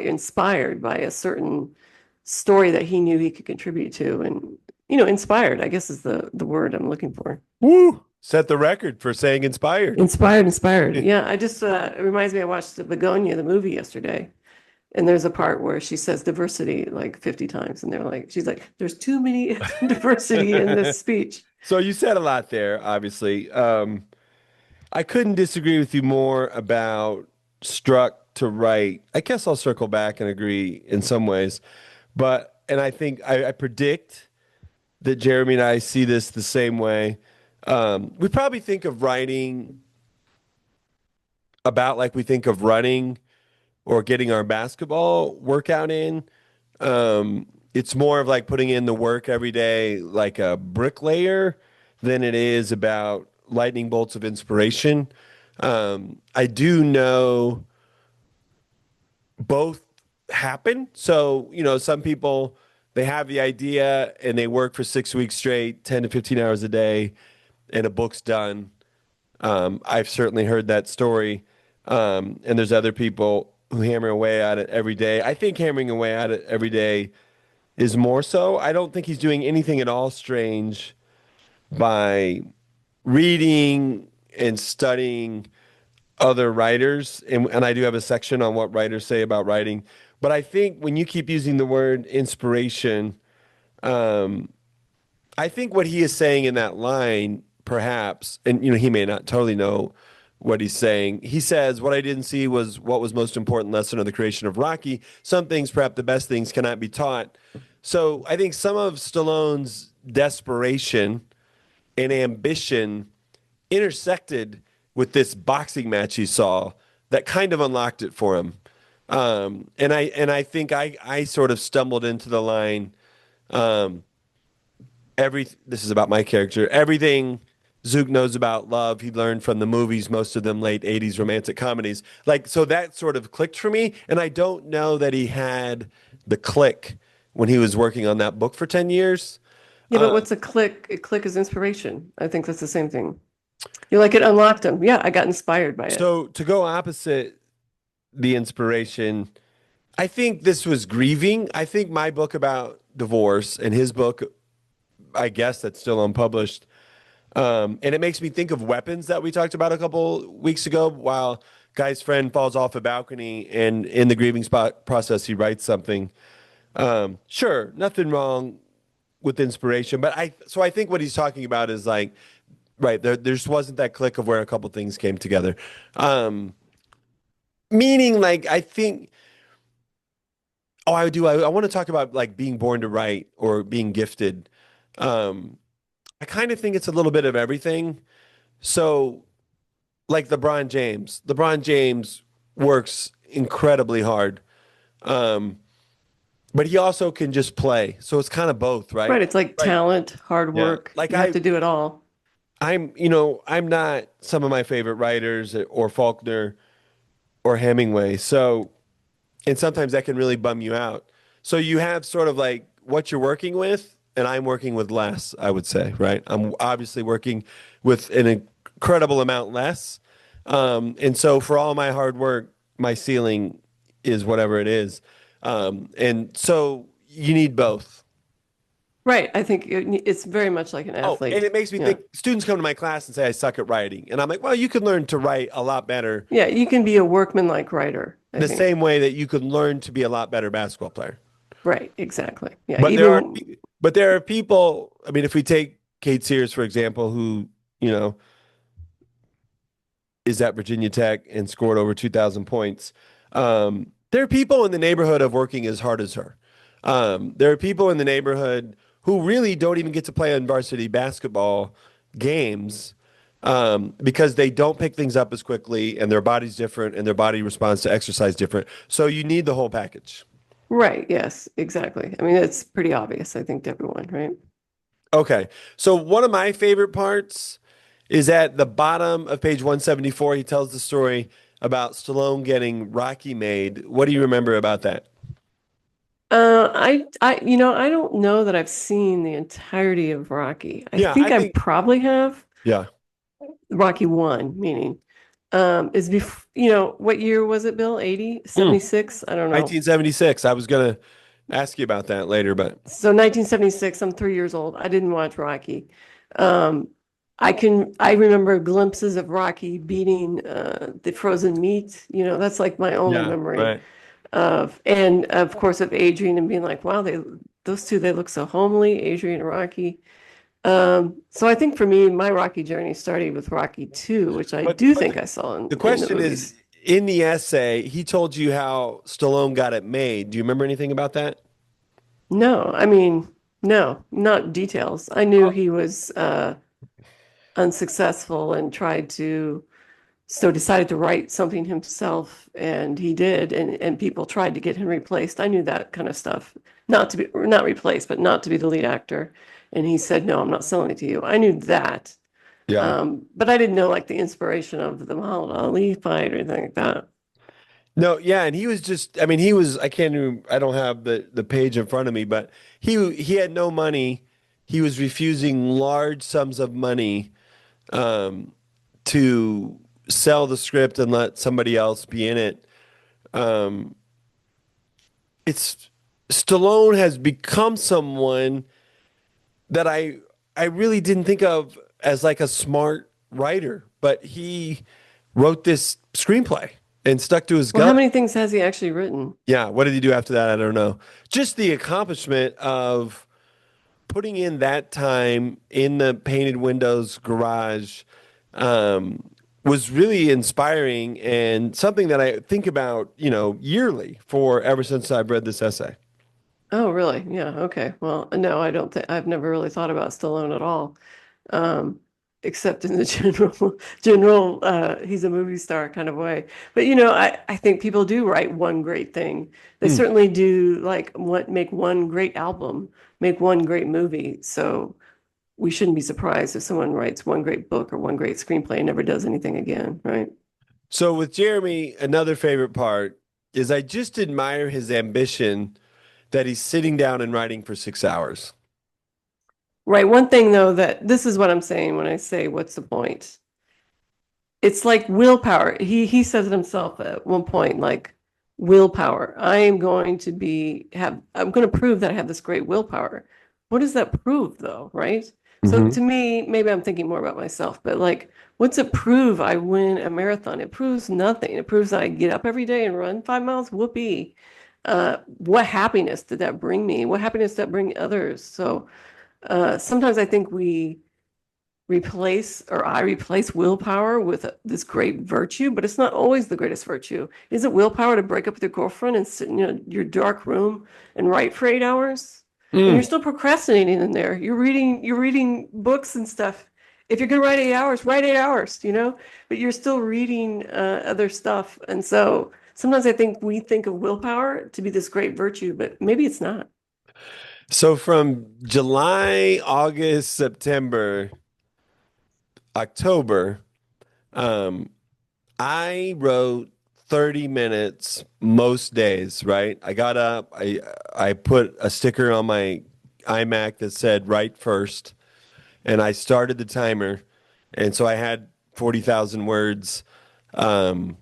inspired by a certain story that he knew he could contribute to, and inspired, I guess is the word I'm looking for. Woo! Set the record for saying inspired. Inspired. Yeah, I just it reminds me. I watched the Begonia, the movie yesterday, and there's a part where she says diversity like 50 times, and she's like, "There's too many diversity in this speech." So you said a lot there, obviously. I couldn't disagree with you more about struck to write. I guess I'll circle back and agree in some ways. And I think I predict that Jeremy and I see this the same way. We probably think of writing about like we think of running or getting our basketball workout in. It's more of like putting in the work every day, like a bricklayer, than it is about lightning bolts of inspiration. I do know both happen. So, some people they have the idea and they work for 6 weeks straight, 10 to 15 hours a day, and a book's done. I've certainly heard that story. And there's other people who hammer away at it every day. I think hammering away at it every day is more so. I don't think he's doing anything at all strange by reading and studying other writers. And I do have a section on what writers say about writing. But I think when you keep using the word inspiration, um, I think what he is saying in that line, perhaps, and he may not totally know what he's saying. He says, "What I didn't see was what was most important lesson of the creation of Rocky. Some things, perhaps the best things, cannot be taught." So I think some of Stallone's desperation and ambition intersected with this boxing match he saw that kind of unlocked it for him. And I think I sort of stumbled into the line. Um, this is about my character. Everything Zook knows about love, he learned from the movies, most of them late 80s romantic comedies. Like, so that sort of clicked for me. And I don't know that he had the click when he was working on that book for 10 years. Yeah, but what's a click? A click is inspiration. I think that's the same thing. You're like, it unlocked him. Yeah, I got inspired by it. So to go opposite the inspiration, I think this was grieving. I think my book about divorce and his book, I guess that's still unpublished. And it makes me think of weapons that we talked about a couple weeks ago while guy's friend falls off a balcony and in the grieving spot process he writes something. Sure, nothing wrong with inspiration, but I think what he's talking about is like right there just wasn't that click of where a couple things came together. Um, Meaning like I think oh I want to talk about like being born to write or being gifted. Um, I kind of think it's a little bit of everything. So like LeBron James works incredibly hard. Um, but he also can just play. So it's kind of both, right? Right. It's like Right. talent, hard Yeah. work. You have to do it all. I'm not some of my favorite writers or Faulkner or Hemingway. So, and sometimes that can really bum you out. So you have sort of like what you're working with, and I'm working with less, I would say, right? I'm obviously working with an incredible amount less. And so for all my hard work, my ceiling is whatever it is. And so you need both. Right. I think it's very much like an Oh, and athlete. it makes me Yeah. think students come to my class and say I suck at writing. And I'm like, well, you can learn to write a lot better Yeah. You can be a workmanlike writer, I the think. same way that you can learn to be a lot better basketball player. Right. Exactly. Yeah. But there are Even, but there are people, I mean, if we take Kate Sears, for example, who, you know, is at Virginia Tech and scored over 2,000 points. There are people in the neighborhood of working as hard as her. There are people in the neighborhood who really don't even get to play on varsity basketball games because they don't pick things up as quickly and their body's different and their body responds to exercise different. So you need the whole package. right. Yes, exactly. I mean, it's pretty obvious, I think, to everyone, right? Okay. So one of my favorite parts is at the bottom of page 174. He tells the story about Stallone getting Rocky made. What do you remember about that? I don't know that I've seen the entirety of Rocky. I Yeah, think I I think, probably have. yeah. Rocky one, meaning, is what year was it, Bill? 80, Mm, 76? I don't know. 1976. I was going to ask you about that later, but So 1976, I'm 3 years old. I didn't watch Rocky. Um, I remember glimpses of Rocky beating the frozen meat. That's like my only yeah, memory right. and of course of Adrian and being like, wow, those two, they look so homely, Adrian and Rocky. So I think for me, my Rocky journey started with Rocky 2, which I But do but think I saw the in the question is movies. in the essay, he told you how Stallone got it made. Do you remember anything about that? No, I mean, no, not details. I knew Oh, he was unsuccessful and so decided to write something himself, and he did, and people tried to get him replaced. I knew that kind of stuff. Not replaced, but not to be the lead actor. And he said, no, I'm not selling it to you. I knew that. yeah. But I didn't know like the inspiration of the Muhammad Ali fight or anything like that. No, yeah, and he was just I mean, I can't even I don't have the page in front of me, but he had no money. He was refusing large sums of money um to sell the script and let somebody else be in it. Um it's Stallone has become someone that I really didn't think of as like a smart writer, but he wrote this screenplay and stuck to his Well, how gut. many things has he actually written? Yeah, what did he do after that? I don't know. Just the accomplishment of putting in that time in the painted windows garage um, was really inspiring and something that I think about, yearly for ever since I've read this essay. Oh, really? Yeah. Okay. Well, no, I don't think I've never really thought about Stallone at all. Um, except in the he's a movie star kind of way. But I think people do write one great thing. They Hmm. certainly do make one great album, make one great movie. So we shouldn't be surprised if someone writes one great book or one great screenplay and never does anything again, right? So with Jeremy, another favorite part is I just admire his ambition that he's sitting down and writing for 6 hours. Right. One thing though, that this is what I'm saying when I say what's the point? It's like willpower. He says it himself at one point, like willpower. I'm going to prove that I have this great willpower. What does that prove though, right? So Hmm. to me, maybe I'm thinking more about myself, but like, what's it prove I win a marathon? It proves nothing. It proves that I get up every day and run 5 miles. Whoopee. What happiness did that bring me? What happiness did that bring others? So sometimes I think I replace willpower with this great virtue, but it's not always the greatest virtue. Is it willpower to break up with your girlfriend and sit in your dark room and write for 8 hours? And you're Mm. still procrastinating in there. You're reading books and stuff. If you're gonna write 8 hours, write 8 hours, but you're still reading other stuff. And so sometimes I think we think of willpower to be this great virtue, but maybe it's not. So from July, August, September, October, um, I wrote 30 minutes most days, right? I got up, I put a sticker on my iMac that said write first, and I started the timer. And so I had 40,000 words um,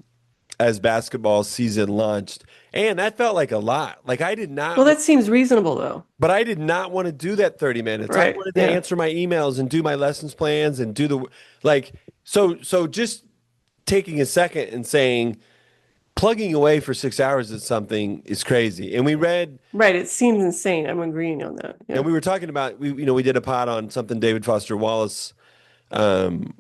as basketball season launched. And that felt like a lot. Like I did Well, not, that seems reasonable though, but I did not want to do that 30 minutes. I right? wanted to Yeah. answer my emails and do my lessons plans and do like, so just taking a second and saying, plugging away for 6 hours at something is crazy. And we read, Right. It seems insane. I'm agreeing on that. and Yeah. we were talking about, we did a pod on something David Foster Wallace um,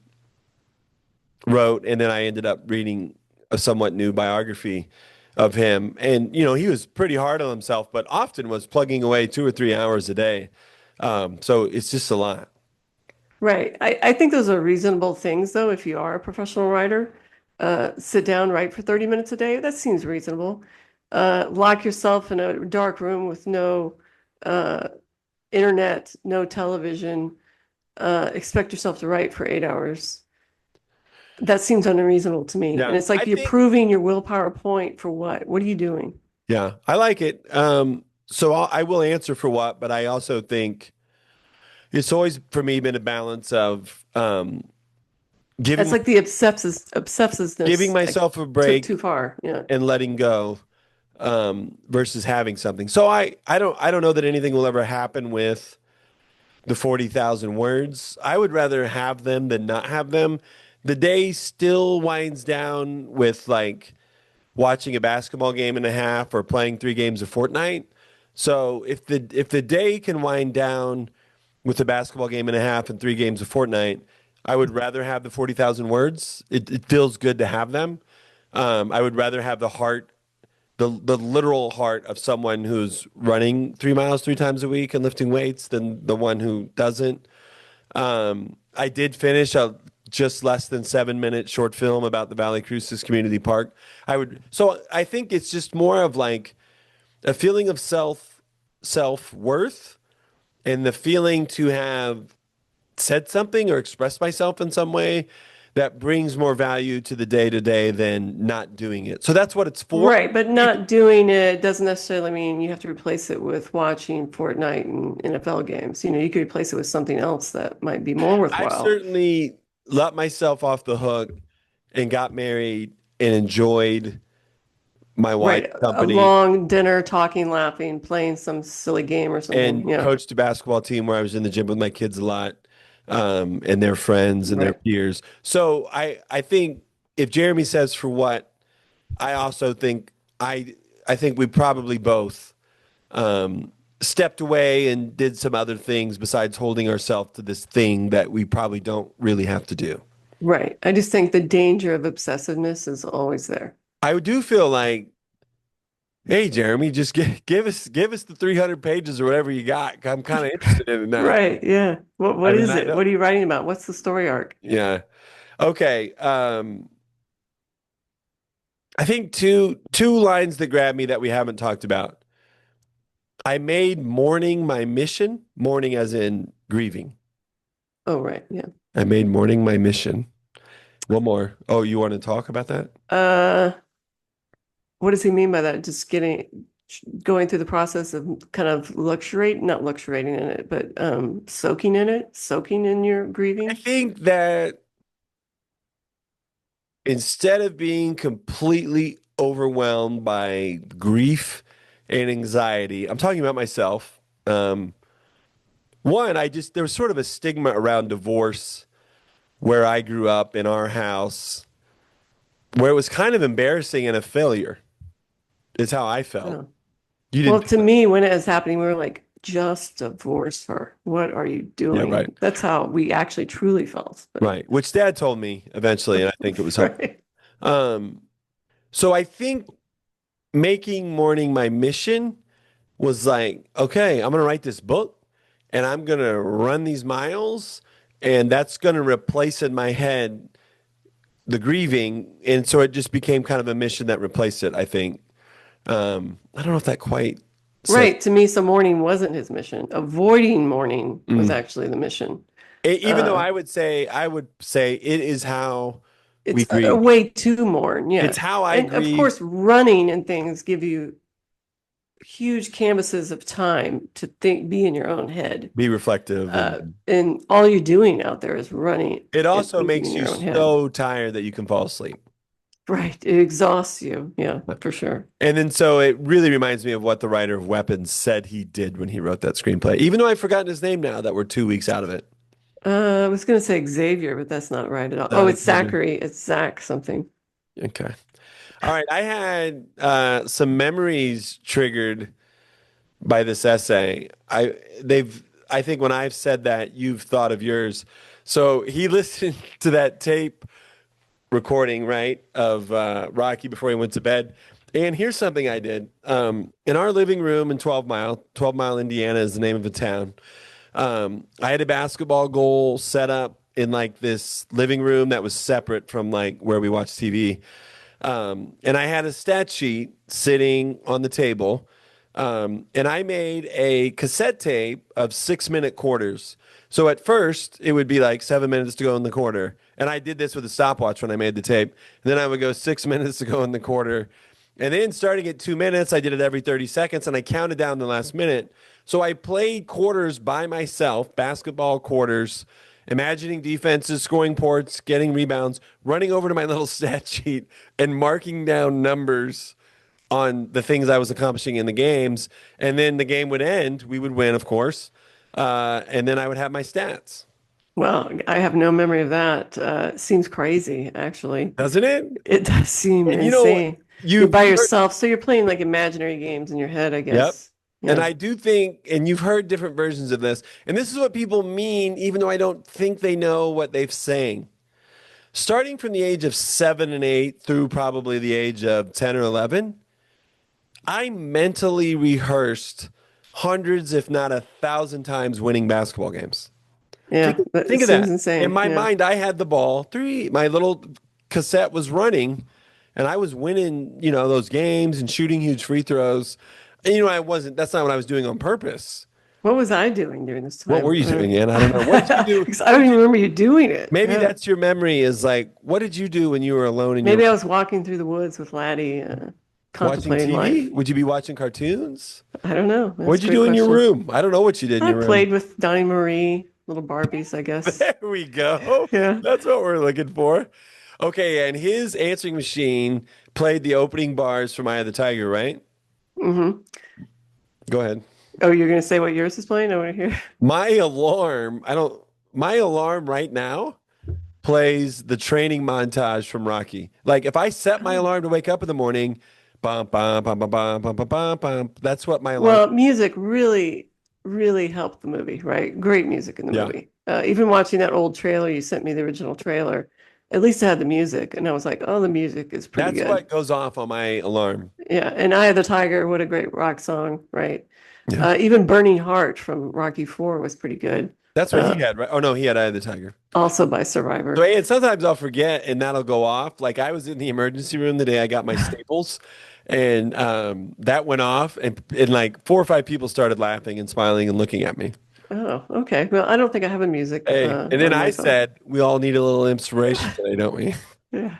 wrote, and then I ended up reading a somewhat new biography of him. And, he was pretty hard on himself, but often was plugging away 2 or 3 hours a day. So it's just a lot. Right. I think those are reasonable things, though, if you are a professional writer. Sit down, write for 30 minutes a day. That seems reasonable. Lock yourself in a dark room with no uh, internet, no television. Expect yourself to write for 8 hours. That seems unreasonable to me. And Yeah, it's I like you're think, proving your willpower point for what? What are you doing? yeah, I like it. So I will answer for what, but I also think it's always for me been a balance of That's giving like the giving obsessiveness I myself a took break too far. Yeah. and letting go versus having something. So I don't know that anything will ever happen with the 40,000 words. I would rather have them than not have them. The day still winds down with like watching a basketball game and a half or playing 3 games of Fortnite. So if the day can wind down with a basketball game and a half and 3 games of Fortnite, I would rather have the 40,000 words. It feels good to have them. I would rather have the heart, the literal heart of someone who's running 3 miles 3 times a week and lifting weights than the one who doesn't. I did finish a just less than 7 minute short film about the Valley Crucis Community Park. So I think it's just more of like a feeling of self worth and the feeling to have said something or expressed myself in some way that brings more value to the day to day than not doing it. So that's what it's for. Right, but not doing it doesn't necessarily mean you have to replace it with watching Fortnite and NFL games. You could replace it with something else that might be more I've worthwhile. certainly let myself off the hook and got married and enjoyed my wine Right. A company long dinner, talking, laughing, playing some silly game or something. and Yeah. coached a basketball team where I was in the gym with my kids a lot, and their friends and their Right. peers. So I think if Jeremy says for what, I also think I think we probably both stepped away and did some other things besides holding ourselves to this thing that we probably don't really have to do. Right. I just think the danger of obsessiveness is always there. I do feel like, hey, Jeremy, just give us the 300 pages or whatever you got. I'm kind of interested in it now. Right. Yeah. I What mean, is I it? know. What are you writing about? What's the story arc? Yeah. Okay. I think two lines that grab me that we haven't talked about. I made mourning my mission, mourning as in grieving. Oh, right. Yeah. I made mourning my mission. One more. Oh, you want to talk about that? Uh, what does he mean by that? Just going through the process of kind of not luxuriating in it, but soaking in it, soaking in your I grieving. think that instead of being completely overwhelmed by grief and anxiety, I'm talking about myself. One, there was sort of a stigma around divorce where I grew up in our house, where it was kind of embarrassing and a failure, is how I felt. Oh. You Well, didn't to feel that? me, when it was happening, we were like, just divorce her. What are you Yeah, right. doing? That's how we actually truly felt. But Right. Which dad told me eventually, and I think it was helpful. right. Um, so I think making mourning my mission was like, okay, I'm going to write this book and I'm going to run these miles, and that's going to replace in my head the grieving. And so it just became kind of a mission that replaced it, I think. I don't know if that quite says. Right. To me, so mourning wasn't his mission. Avoiding mourning was Mm. actually the mission. Even though Uh, I would say it is how we it's a grieve. way to mourn. It's Yeah. how I And of grieve, course, running and things give you huge canvases of time to think, be in your own head. be reflective, and And all you're doing out there is running it and also thinking makes in you your own head. so tired that you can fall asleep. Right. It exhausts you. Yeah, for sure. And then so it really reminds me of what the writer of Weapons said he did when he wrote that screenplay, even though I've forgotten his name now that we're 2 weeks out of it. I was going to say Xavier, but that's not right at all. Oh, Not it's Xavier. Zachary. It's Zach something. Okay. All right. I had some memories triggered by this essay. I think when I've said that, you've thought of yours. So he listened to that tape recording, right, of Rocky before he went to bed. And here's something I did. In our living room in 12 Mile, Indiana is the name of the town. I had a basketball goal set up in like this living room that was separate from like where we watch TV. And I had a stat sheet sitting on the table. And I made a cassette tape of 6 minute quarters. So at first, it would be like 7 minutes to go in the quarter. And I did this with a stopwatch when I made the tape. And then I would go 6 minutes to go in the quarter. And then starting at 2 minutes, I did it every 30 seconds and I counted down the last minute. So I played quarters by myself, basketball quarters, imagining defenses, scoring ports, getting rebounds, running over to my little stat sheet and marking down numbers on the things I was accomplishing in the games. And then the game would end. We would win, of course. And then I would have my stats. Well, I have no memory of that. Seems crazy, actually. Doesn't it? It does seem And you know, insane. You're you've by heard, yourself, so you're playing like imaginary games in your head, I yep. guess. And Yeah. I do think, and you've heard different versions of this, and this is what people mean, even though I don't think they know what they've saying. Starting from the age of 7 and 8 through probably the age of 10 or 11, I mentally rehearsed hundreds, if not 1,000 times winning basketball games. Think, Yeah, that think of seems that. In insane. my Yeah. mind, I had the ball. My little cassette was running, and I was winning, those games and shooting huge free throws. And, that's not what I was doing on purpose. What was I doing during this What were time? you doing, Ann? I don't know. What did you do? 'Cause I don't even remember you doing it. Maybe Yeah. that's your memory is like, what did you do when you were alone in your Maybe I room was walking through the woods with Laddie, watching contemplating TV? life. Would you be watching cartoons? I don't know. That's What'd a you great do in your question. room? I don't know what you did in I your room. played with Donnie Marie, little Barbies, I guess. There we go. Yeah. That's what we're looking for. Okay, and his answering machine played the opening bars from Eye of the Tiger, right? Hmm. Go ahead. Oh, you're gonna say what yours is playing? I want to hear. My alarm, I don't, my alarm right now plays the training montage from Rocky. Like if I set my Oh. alarm to wake up in the morning, bum, bum, bum, bum, bum, bum, bum, bum, bum, that's what my alarm. Well, music really, really helped the movie, right? Great music in the Yeah. movie. Even watching that old trailer, you sent me the original trailer. At least it had the music, and I was like, "Oh, the music is pretty That's good." what goes off on my alarm. Yeah, and "Eye of the Tiger," what a great rock song, right? Yeah. Even "Burning Heart" from Rocky Four was pretty good. That's what he Uh, had, right? Oh no, he had Eye of the Tiger. Also by So Survivor. and sometimes I'll forget and that'll go off. Like I was in the emergency room the day I got my staples and that went off and like four or five people started laughing and smiling and looking at me. Oh, okay. Well, I don't think I have a music Hey, and then on my I phone. said, we all need a little inspiration today, don't we? Yeah.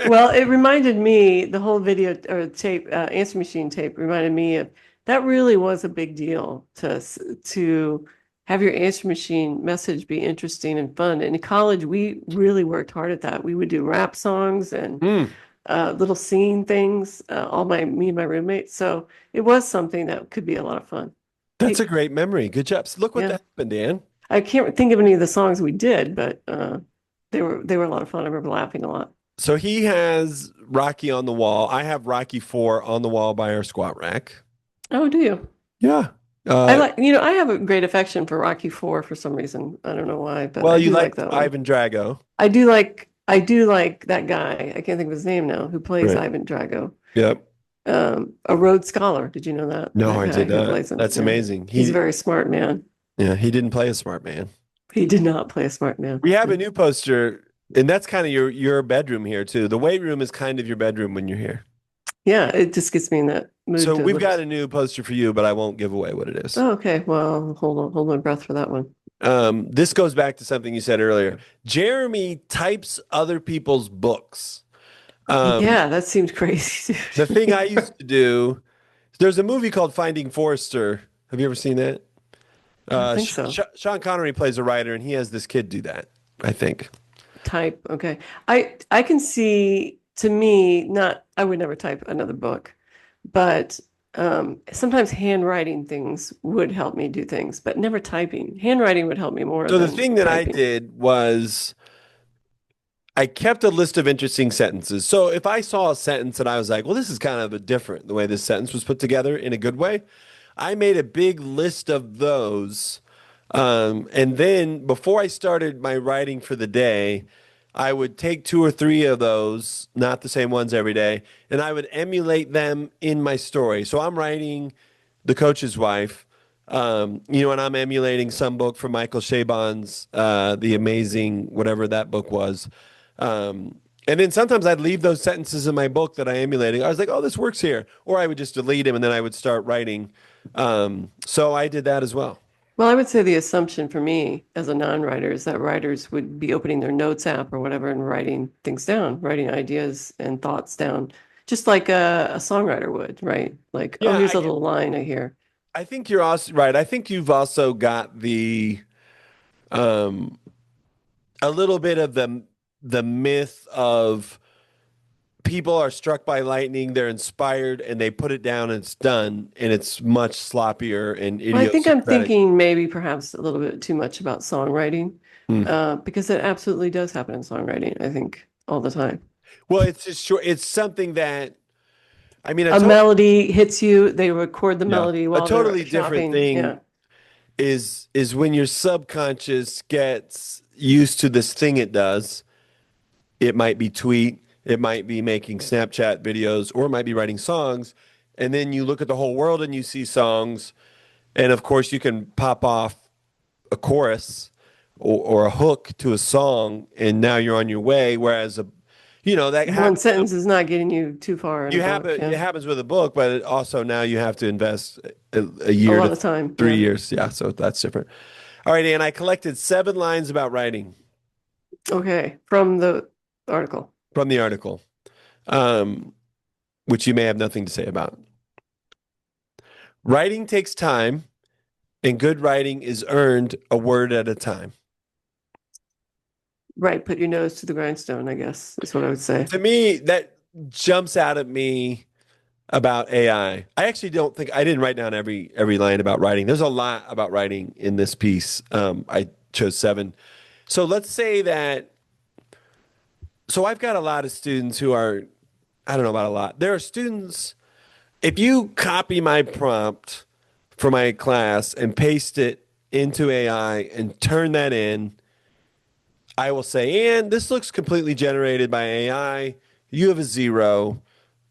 Well, it reminded me, the whole video or tape, answer machine tape reminded me of that really was a big deal to have your answer machine message be interesting and fun. And in college, we really worked hard at that. We would do rap songs and Mm, little singing things, me and my roommates. So it was something that could be a lot of fun. that's a Hey, great memory. Good job. So look what yeah, happened, Dan. I can't think of any of the songs we did, but they were a lot of fun. I remember laughing a lot. So he has Rocky on the wall. I have Rocky 4 on the wall by our squat rack. Oh, do you? Yeah. I Uh, like, I have a great affection for Rocky Four for some reason. I don't know why, but well, I you do like like that one. Ivan Drago. I do like that guy. I can't think of his name now, who plays Right. Ivan Drago. Yep. A Rhodes Scholar. Did you know that? No, That I guy did who not. plays him. That's Yeah. amazing. He's a very smart man. Yeah, he didn't play a smart man. He did not play a smart man. We have a Yeah. new poster, and that's kind of your bedroom here too. The weight room is kind of your bedroom when you're here. Yeah, it just gets me in that mood So to we've look. got a new poster for you, but I won't give away what it is. Oh, okay. Well, hold my breath for that one. This goes back to something you said earlier. Jeremy types other people's books. Um, Yeah, that seems crazy. the thing I used to do, there's a movie called Finding Forrester. Have you ever seen that? I don't think so. Sean Connery plays a writer, and he has this kid do that, I think. Type. Okay. I can see, to me, not I would never type another book, but sometimes handwriting things would help me do things, but never typing. Handwriting would help me more So the than thing that I typing. did was I kept a list of interesting sentences. So if I saw a sentence and I was like, well, this is kind of a different the way this sentence was put together in a good way, I made a big list of those. And then before I started my writing for the day, I would take two or three of those, not the same ones every day, and I would emulate them in my story. So I'm writing The Coach's Wife, and I'm emulating some book from Michael Chabon's The Amazing, whatever that book was. And then sometimes I'd leave those sentences in my book that I emulated. I was like, oh, this works here. Or I would just delete them and then I would start writing. So I did that as well. Well, I would say the assumption for me as a non-writer is that writers would be opening their notes app or whatever and writing things down, writing ideas and thoughts down, just like a songwriter would, right? Like, oh, Yeah, here's a little line I hear. I think you're also right. I think you've also got um, a little bit of the myth of people are struck by lightning, they're inspired, and they put it down and it's done, and it's much sloppier and Well, I think I'm idiosyncratic. thinking maybe perhaps a little bit too much about songwriting, Hmm. because it absolutely does happen in songwriting, I think, all the time. Well, it's just short. It's something that I mean, A melody hits you, they record the yeah, melody a while they're totally different shopping. thing Yeah. is when your subconscious gets used to this thing it does. It might be tweet, it might be making Snapchat videos, or it might be writing songs. And then you look at the whole world and you see songs, and of course you can pop off a chorus or a hook to a song, and now you're on your way. Whereas that One happens. sentence is not getting you too far in a You have book. it. Yeah. It happens with a book, but also now you have to invest a A year lot to of time. three Yeah. years. Yeah, so that's different. All right, Ann. I collected 7 lines about writing Okay. From the article. from the article, um, which you may have nothing to say about. Writing takes time, and good writing is earned a word at a time. Right, put your nose to the grindstone, I guess, is what I would say. To me, that jumps out at me about AI. I actually don't think I didn't write down every line about writing. There's a lot about writing in this piece. I chose seven. So let's say that. So I've got a lot of students who are, I don't know about a lot. There are students. If you copy my prompt for my class and paste it into AI and turn that in, I will say, and this looks completely generated by AI. You have a zero.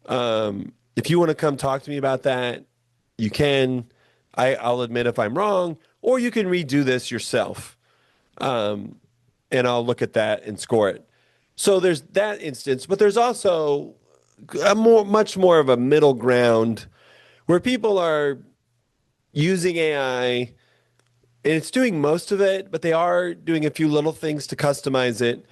If you want to come talk to me about that, you can. I'll admit if I'm wrong, or you can redo this yourself, and I'll look at that and score it. So there's that instance, but there's also much more of a middle ground where people are using AI and it's doing most of it, but they are doing a few little things to customize it.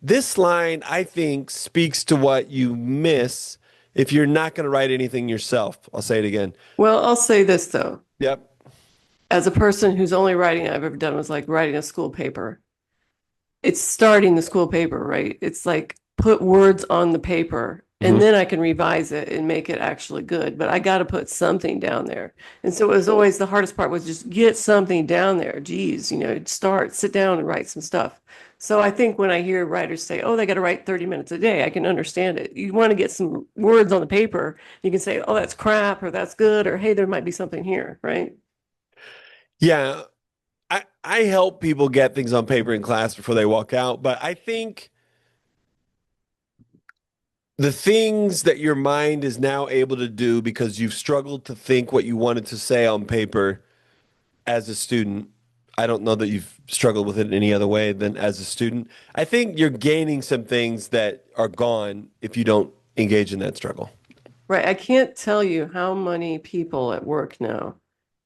This line, I think, speaks to what you miss if you're not going to write anything yourself. I'll say it again. Well, I'll say this though. Yep. As a person whose only writing I've ever done was like writing a school paper, it's starting the school paper, right? It's like put words on the paper and Mhm. then I can revise it and make it actually good. But I got to put something down there. And so it was always the hardest part was just get something down there. Geez, start, sit down and write some stuff. So I think when I hear writers say, oh, they got to write 30 minutes a day, I can understand it. You want to get some words on the paper. You can say, oh, that's crap or that's good or hey, there might be something here, right? Yeah. I help people get things on paper in class before they walk out, but I think the things that your mind is now able to do because you've struggled to think what you wanted to say on paper as a student. I don't know that you've struggled with it in any other way than as a student. I think you're gaining some things that are gone if you don't engage in that struggle. Right. I can't tell you how many people at work now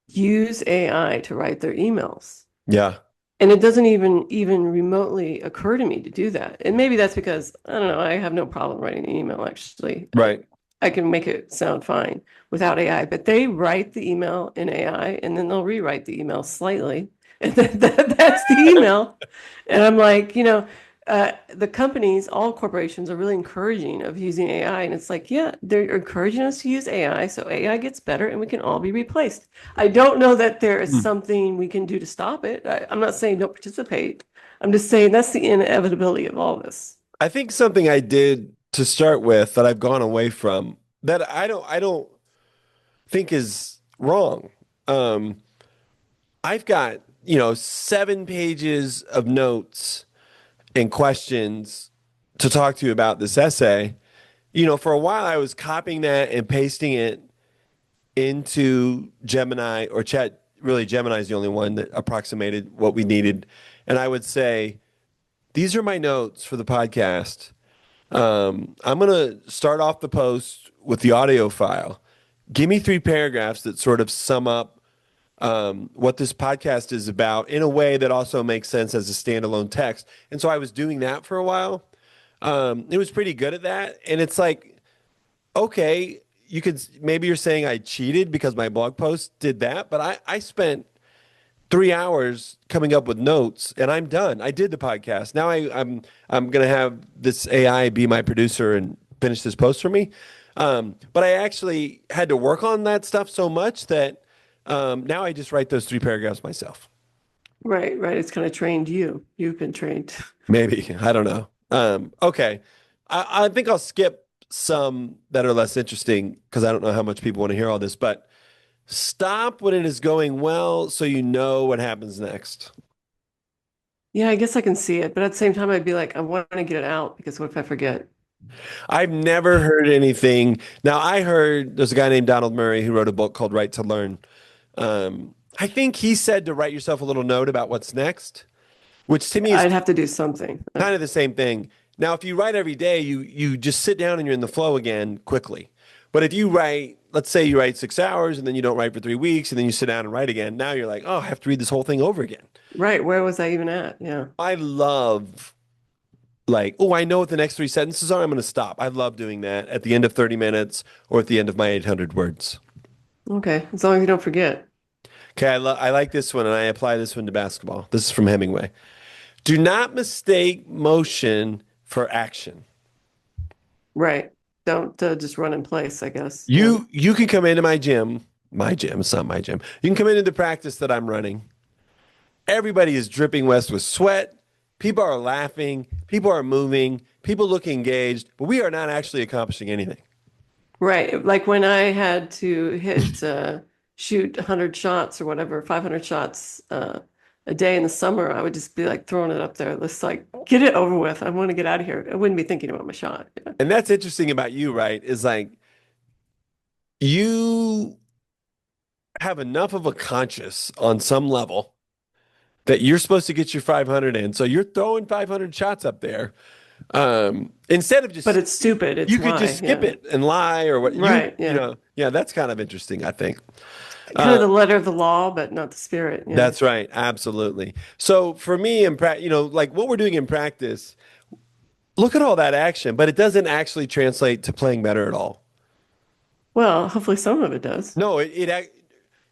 use AI to write their emails. Yeah, And it doesn't even remotely occur to me to do that. And maybe that's because I don't know, I have no problem writing an email actually. right. I can make it sound fine without AI, but they write the email in AI and then they'll rewrite the email slightly. And that's the email. And I'm like, the companies, all corporations are really encouraging of using AI. And it's like, yeah, they're encouraging us to use AI. So AI gets better and we can all be replaced. I don't know that there is Hmm. something we can do to stop it. I'm not saying don't participate. I'm just saying that's the inevitability of all this. I think something I did to start with that I've gone away from that I don't think is wrong. Um, I've got, 7 pages of notes and questions to talk to you about this essay. For a while I was copying that and pasting it into Gemini or Chat. Really, Gemini is the only one that approximated what we needed. And I would say, these are my notes for the podcast. I'm going to start off the post with the audio file. Give me 3 paragraphs that sort of sum up what this podcast is about in a way that also makes sense as a standalone text. And so I was doing that for a while. It was pretty good at that. And it's like, okay, maybe you're saying I cheated because my blog post did that, but I spent 3 hours coming up with notes and I'm done. I did the podcast. Now I'm gonna have this AI be my producer and finish this post for me. But I actually had to work on that stuff so much that now I just write those 3 paragraphs myself. Right, right. It's kind of trained you. You've been trained. Maybe. I don't know. Okay. I think I'll skip some that are less interesting because I don't know how much people want to hear all this, but stop when it is going well so you know what happens next. Yeah, I guess I can see it, but at the same time, I'd be like, I want to get it out because what if I forget? I've never heard anything. Now, I heard there's a guy named Donald Murray who wrote a book called Right to Learn. I think he said to write yourself a little note about what's next, which to me is I'd have to do something. kind of the same thing. Now, if you write every day, you just sit down and you're in the flow again quickly. But if you write, let's say you write 6 hours and then you don't write for 3 weeks and then you sit down and write again, now you're like, oh, I have to read this whole thing over again. Right, where was I even at? Yeah. I love like, oh, I know what the next 3 sentences are. I'm going to stop. I love doing that at the end of 30 minutes or at the end of my 800 words. Okay, as long as you don't forget. Okay, I like this one and I apply this one to basketball. This is from Hemingway. Do not mistake motion for action. Right. Don't just run in place, I guess. Yeah. You can come into my gym, it's not my gym. You can come into the practice that I'm running. Everybody is dripping wet with sweat. People are laughing. People are moving. People look engaged, but we are not actually accomplishing anything. Right. Like when I had to shoot 100 shots or whatever, 500 shots a day in the summer, I would just be like throwing it up there. Let's like get it over with. I want to get out of here. I wouldn't be thinking about my shot. Yeah. And that's interesting about you, right? Is like you have enough of a conscience on some level that you're supposed to get your 500 in. So you're throwing 500 shots up there. Instead of But just, it's stupid. It's you could just why. skip Yeah. it and lie or what Right. you Yeah. know, yeah, that's kind of interesting, I think. Kind Uh, of the letter of the law, but not the spirit. Yeah. that's right. Absolutely. So for me in practice, like what we're doing in practice, look at all that action, but it doesn't actually translate to playing better at all. Well, hopefully some of it does. No,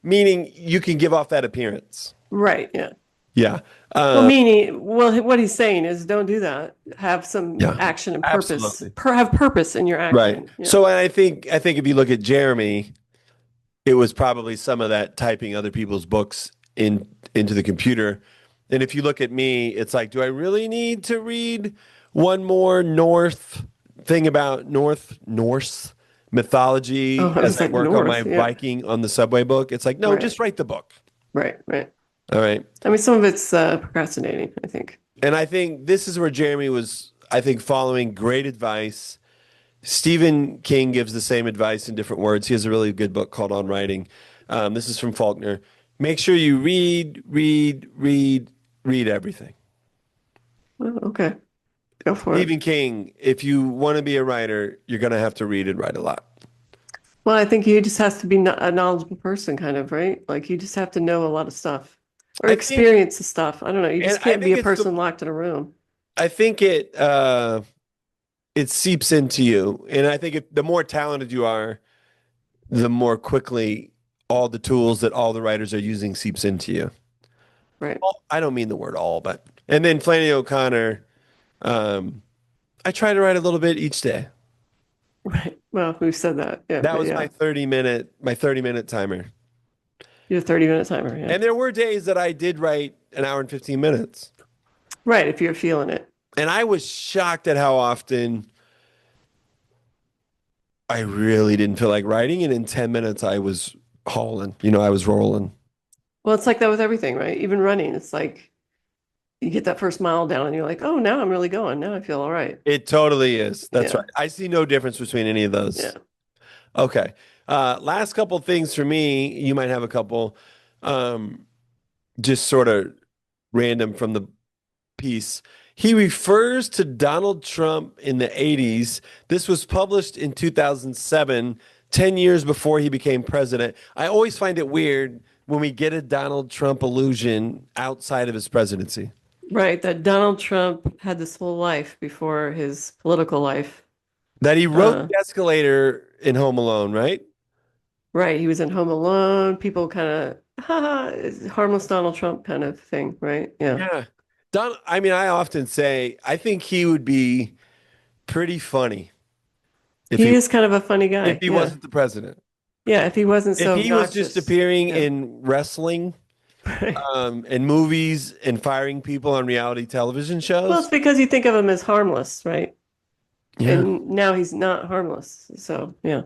meaning you can give off that appearance. Right. Yeah. Yeah. Well, Uh, meaning, well, what he's saying is don't do that. Have some yeah. action and purpose. Absolutely. Have purpose in your Right. action. Yeah. So I think if you look at Jeremy, it was probably some of that typing other people's books into the computer. And if you look at me, it's like, do I really need to read one more thing about Norse Oh, mythology I was as I like work on my North. Yeah. Viking on the subway book? It's like, no, Right. just write the book. Right. Right. All right. I mean, some of it's procrastinating, I think. And I think this is where Jeremy was, I think, following great advice. Stephen King gives the same advice in different words. He has a really good book called On Writing. This is from Faulkner. Make sure you read everything. Oh, okay. Go for it. Stephen King, if you want to be a writer, you're going to have to read and write a lot. Well, I think you just has to be a knowledgeable person, kind of, right? Like you just have to know a lot of stuff or I think, experience the stuff. I don't know. You and just I can't be think a person locked in a room. I think it seeps into you. And I think the more talented you are, the more quickly all the tools that all the writers are using seeps into you. Right. I don't mean the word all, but and then Flannery O'Connor, I try to write a little bit each day. Right. Well, we've said that. Yeah. That But was yeah, my 30-minute timer. you're a 30-minute timer. Yeah. And there were days that I did write an hour and 15 minutes. Right. If you're feeling it. And I was shocked at how often I really didn't feel like writing. And in 10 minutes, I was hauling, I was rolling. Well, it's like that with everything, right? Even running. It's like you get that first mile down and you're like, oh, now I'm really going. Now I feel all right. It totally is. That's Yeah. right. I see no difference between any of those. Yeah. Okay. Last couple things for me. You might have a couple, just sort of random from the piece. He refers to Donald Trump in the 80s. This was published in 2007, 10 years before he became president. I always find it weird when we get a Donald Trump allusion outside of his presidency. Right. That Donald Trump had this whole life before his political life. That he rode Uh, the escalator in Home Alone, right? right. He was in Home Alone. People kind of, haha, it's harmless Donald Trump kind of thing, right? Yeah. Yeah. I mean, I often say I think he would be pretty funny if He he is kind of a funny if guy. he Yeah. wasn't the president. Yeah. If he wasn't If so he was just obnoxious. appearing Yeah. in wrestling, Right. and movies and firing people on reality television Well, it's shows. because you think of him as harmless, right? Yeah. And now he's not harmless. So, yeah.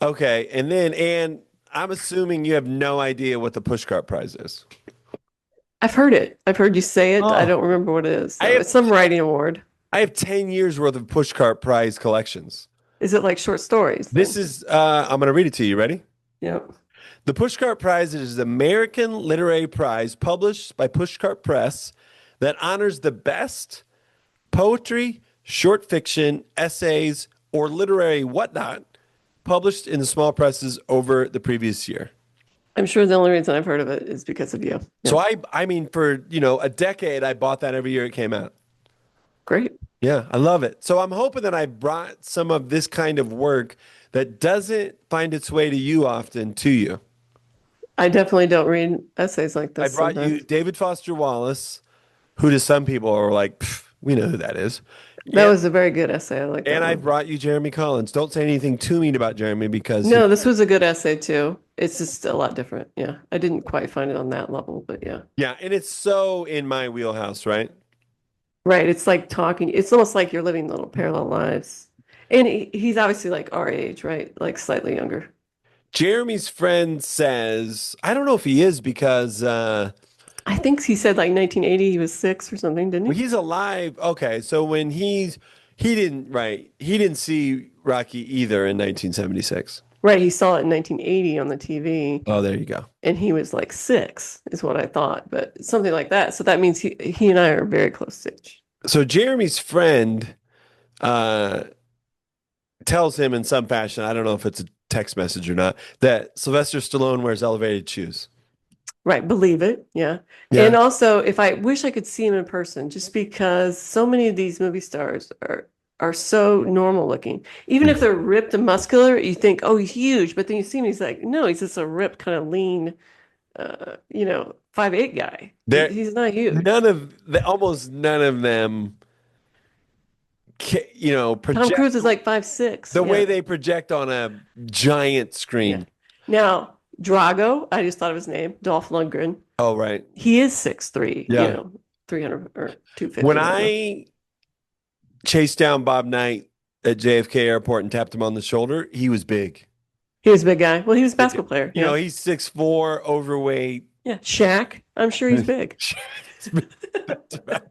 Okay. And I'm assuming you have no idea what the Pushcart Prize is. I've heard it. I've heard you say it. I Oh. don't remember what it is. So I have it's some writing award. I have 10 years worth of Pushcart Prize collections. Is it like short stories then? This is I'm going to read it to you. Ready? Yep. The Pushcart Prize is the American literary prize published by Pushcart Press that honors the best poetry, short fiction, essays, or literary whatnot published in the small presses over the previous year. I'm sure the only reason I've heard of it is because of you. Yeah. So I mean, for a decade, I bought that every year it came out. Great. Yeah, I love it. So I'm hoping that I brought some of this kind of work that doesn't find its way to you often to you. I definitely don't read essays like I this brought you sometimes. David Foster Wallace, who to some people are like, "Pff, we know who that is." That And was a very good essay. I like and that I one. brought you Jeremy Collins. Don't say anything too mean about Jeremy because No, this was a good essay too. It's just a lot different. Yeah. I didn't quite find it on that level, but yeah. yeah, and it's so in my wheelhouse, right? Right. It's like talking, it's almost like you're living little parallel lives. And he's obviously like our age, right? Like slightly younger. Jeremy's friend says, I don't know if he is because I think he said like 1980 he was 6 or something, didn't well, he? he's alive. Okay, so when he didn't see Rocky either in 1976. Right. He saw it in 1980 on the TV Oh, there you go. and he was like 6 is what I thought, but something like that. So that means he and I are very close age. So Jeremy's friend uh tells him in some fashion, I don't know if it's a text message or not, that Sylvester Stallone wears elevated shoes. Right, believe it. Yeah. And Yeah. also, if I wish I could see him in person, just because so many of these movie stars are so normal looking. Even if they're ripped and muscular, you think, oh, he's huge, but then you see him, he's like, no, he's just a ripped, kind of lean, 5'8" guy. There He's not huge. almost none of them Tom project Cruise is like 5'6". the way Yeah. they project on a giant Yeah. screen. Now, Drago, I just thought of his name, Dolph Lundgren. Oh, right. He is 6'3", Yeah. 300 or When 250. I don't know. I chased down Bob Knight at JFK Airport and tapped him on the shoulder, he was big. He was a big guy. Well, he was a basketball player. You know, Yeah. he's 6'4", overweight. Yeah. Shaq, I'm sure he's big. That's right.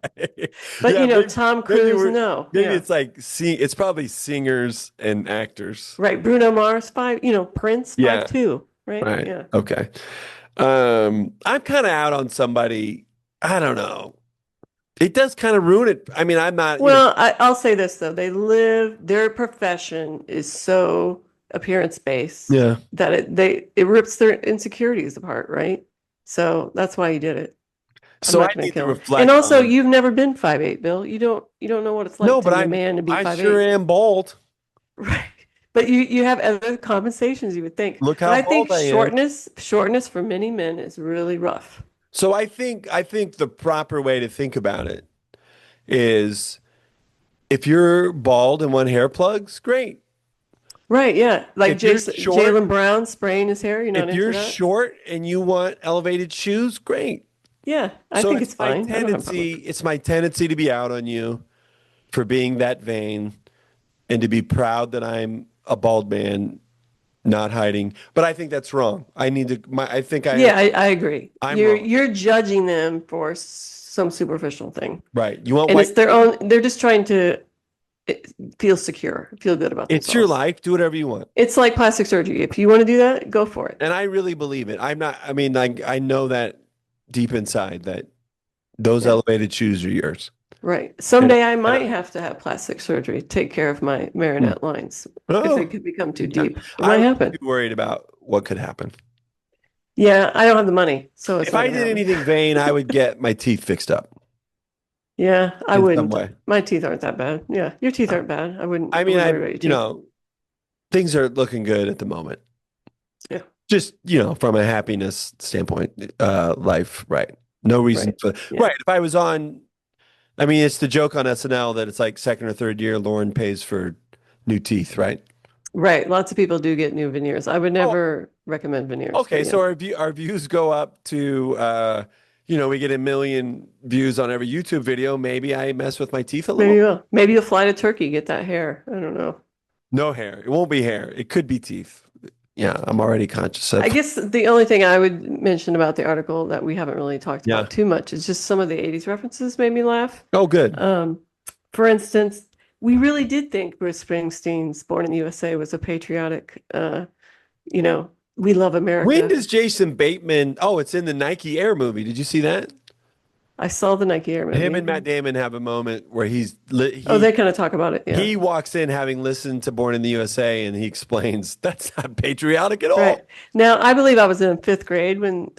But Yeah, Tom maybe Cruise, no. maybe Yeah. it's like it's probably singers and actors. Right. Bruno Mars, 5, Prince, Yeah, 5'2", right? right. Yeah. Okay. I'm kind of out on somebody. I don't know. It does kind of ruin it. I mean, I'm not, Well, I'll say this though. Their profession is so appearance based yeah. that it rips their insecurities apart, right? So that's why he did it. I'm So I not going to need to kill him. And reflect also, on. you've never been 5'8", Bill. You don't know what it's like No, to but be a man and be I five sure eight. am bald. Right. But you have other compensations you would think. Look But how I think bald I am. shortness for many men is really rough. So I think the proper way to think about it is if you're bald and want hair plugs, great. Right, yeah. Like If you're short, Jaylen Brown spraying his hair, you're not if into you're that? short and you want elevated shoes, great. Yeah, I So think it's fine. I don't have a problem. it's my tendency to be out on you for being that vain and to be proud that I'm a bald man, not hiding. But I think that's wrong. I think Yeah, I agree. I'm You're wrong. you're judging them for some superficial thing. Right. You want And it's white their teeth? own, they're just trying to feel secure, feel good about It's your themselves. life. Do whatever you want. It's like plastic surgery. If you want to do that, go for it. And I really believe it. I'm not, I mean, like I know that deep inside that those Yeah, elevated shoes are yours. right. And, Someday I and might have to have plastic surgery to take care of my hmm. marionette lines if they Oh, could become too yeah. deep. It I might would happen. be worried about what could happen. Yeah, I don't have the money, so it's If not I gonna did happen. anything vain, I would get my teeth fixed up Yeah, I in some wouldn't. way. My teeth aren't that bad. Yeah, your teeth aren't bad. I I mean, wouldn't worry about your you teeth. know, things are looking good at the moment. Yeah, Just, from a happiness standpoint, life, right. No reason right. for, Yeah, right. If I was on, I mean, it's the joke on SNL that it's like second or third year, Lauren pays for new teeth, right? right. Lots of people do get new veneers. I would Oh, never recommend veneers, okay. but So yeah, our views go up to, we get 1 million views on every YouTube video. Maybe I mess with my teeth a maybe little. you will. Maybe you'll fly to Turkey, get that hair. I don't know. No hair. It won't be hair. It could be teeth. Yeah, I'm already conscious I of. guess the only thing I would mention about the article that we haven't really talked Yeah. about too much is just some of the 80s references made me laugh. Oh, good. Um, for instance, we really did think Bruce Springsteen's Born in the USA was a patriotic, we love When America. does Jason Bateman? Oh, it's in the Nike Air movie. Did you see that? I saw the Nike Air Him and Matt movie. Damon have a moment where Oh, they kind of talk about it. Yeah. he walks in having listened to Born in the USA and he explains that's not patriotic at Right. all. Now, I believe I was in 5th grade when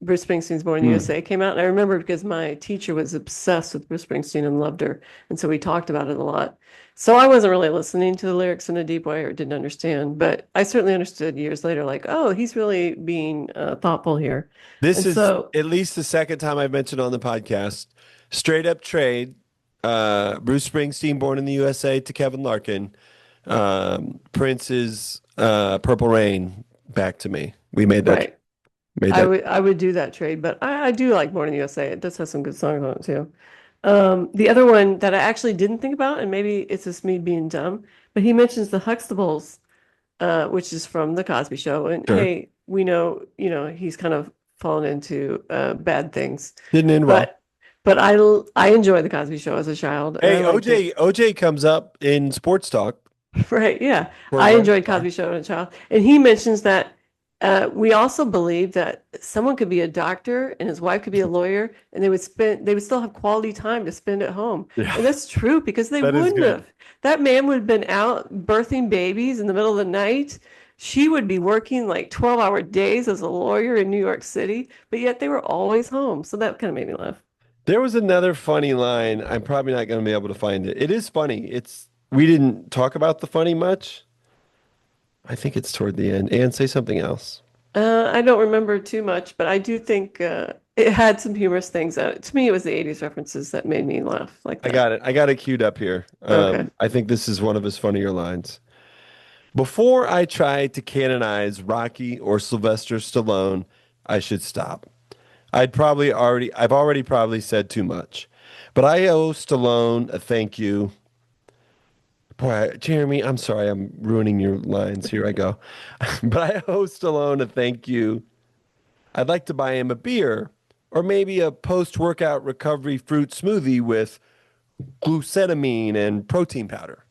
Bruce Springsteen's Born in the Hmm. USA came out. And I remember because my teacher was obsessed with Bruce Springsteen and loved her. And so we talked about it a lot. So I wasn't really listening to the lyrics in a deep way or didn't understand, but I certainly understood years later, like, oh, he's really being thoughtful here. This And is so, at least the second time I've mentioned on the podcast. Straight up trade. Bruce Springsteen, Born in the USA to Kevin Larkin. Prince's Purple Rain back to me. We right. made that. I would do that trade, but I do like Born in the USA. It does have some good songs on it too. The other one that I actually didn't think about, and maybe it's just me being dumb, but he mentions the Huxtables, which is from the Cosby Show. And Sure. hey, we know, he's kind of fallen into bad things, Didn't end well. but I enjoyed the Cosby Show as a child, and I Hey, liked it. OJ comes up in sports talk Right, yeah. for a I rising enjoyed star. Cosby Show as a child. And he mentions that we also believe that someone could be a doctor and his wife could be a lawyer and they would still have quality time to spend at home. Yeah, And that's true because they that is wouldn't good. have. That man would have been out birthing babies in the middle of the night. She would be working like 12-hour days as a lawyer in New York City, but yet they were always home. So that kind of made me laugh. There was another funny line. I'm probably not going to be able to find it. It is funny. It's we didn't talk about the funny much. I think it's toward the end. And say something else. I don't remember too much, but I do think it had some humorous things. To me, it was the 80s references that made me laugh like I that. got it. I got it queued up here. Okay. I think this is one of his funnier lines. Before I try to canonize Rocky or Sylvester Stallone, I should stop. I've already probably said too much. But I owe Stallone a thank you. Boy, Jeremy, I'm sorry, I'm ruining your lines. Here I go. But I owe Stallone a thank you. I'd like to buy him a beer or maybe a post-workout recovery fruit smoothie with glucosamine and protein powder.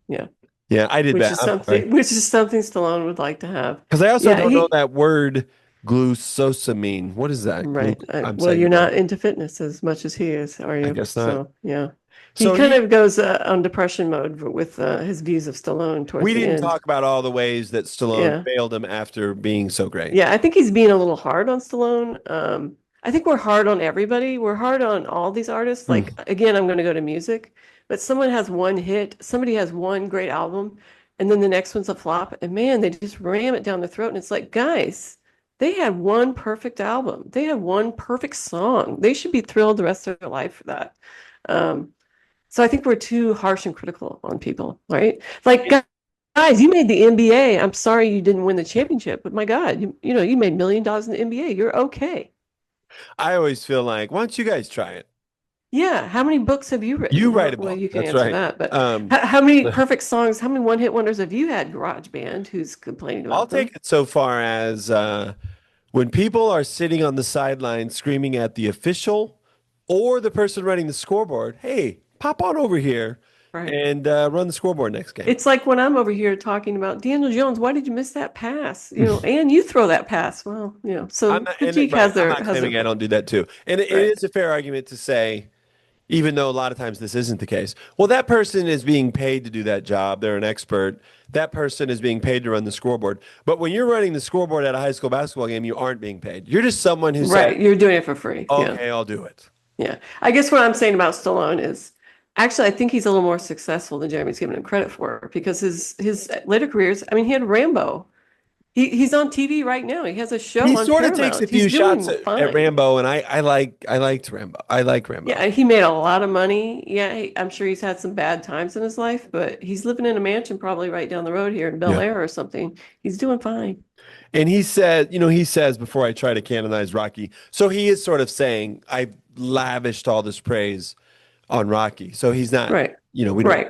Yeah. Yeah, I did Which that. is I'm sorry. something Stallone would like to have. Because I also Yeah, don't know that word glucosamine. What is that? right. I'm Well, saying you're it wrong. not into fitness as much as he is, are I you? guess not. So, yeah. He So kind of goes on depression mode with his views of Stallone towards we the didn't end. talk about all the ways that Stallone Yeah. failed him after being so great. Yeah, I think he's being a little hard on Stallone. I think we're hard on everybody. We're hard on all these artists. Hmm. Like, again, I'm going to go to music, but someone has one hit, somebody has one great album, and then the next one's a flop, and man, they just ram it down their throat. And it's like, guys, they had one perfect album. They had one perfect song. They should be thrilled the rest of their life for that. Um, so I think we're too harsh and critical on people, right? Like, guys, you made the NBA. I'm sorry you didn't win the championship, but my God, you made $1 million in the NBA. You're okay. I always feel like, why don't you guys try it? Yeah. How many books have you You written? write a Well, book. you can That's answer right. that, but Um, how many perfect songs, how many one-hit wonders have you had, Garage Band, who's complaining I'll about them? take it so far as when people are sitting on the sideline screaming at the official or the person running the scoreboard, hey, pop on over here Right. and run the scoreboard next game. It's like when I'm over here talking about Daniel Jones, why did you miss that pass? And you throw that pass. Well, I'm so not, and critique right, has I'm their not has their claiming I don't do that too. And it right. is a fair argument to say, even though a lot of times this isn't the case, well, that person is being paid to do that job. They're an expert. That person is being paid to run the scoreboard. But when you're running the scoreboard at a high school basketball game, you aren't being paid. You're just someone who said, Right. You're doing it for free. Yeah. okay, I'll do it. Yeah. I guess what I'm saying about Stallone is actually I think he's a little more successful than Jeremy's giving him credit for because his later careers, I mean, he had Rambo. He's on TV right now. He has a show He on sort of takes a Paramount. He's few shots doing at fine. Rambo, and I liked Rambo. I like Rambo. Yeah, he made a lot of money. Yeah, I'm sure he's had some bad times in his life, but he's living in a mansion probably right down the road here in Bel Yeah. Air or something. He's doing fine. And he said, he says before I try to canonize Rocky. So he is sort of saying I lavished all this praise on Rocky. So he's not, Right. we don't. Right.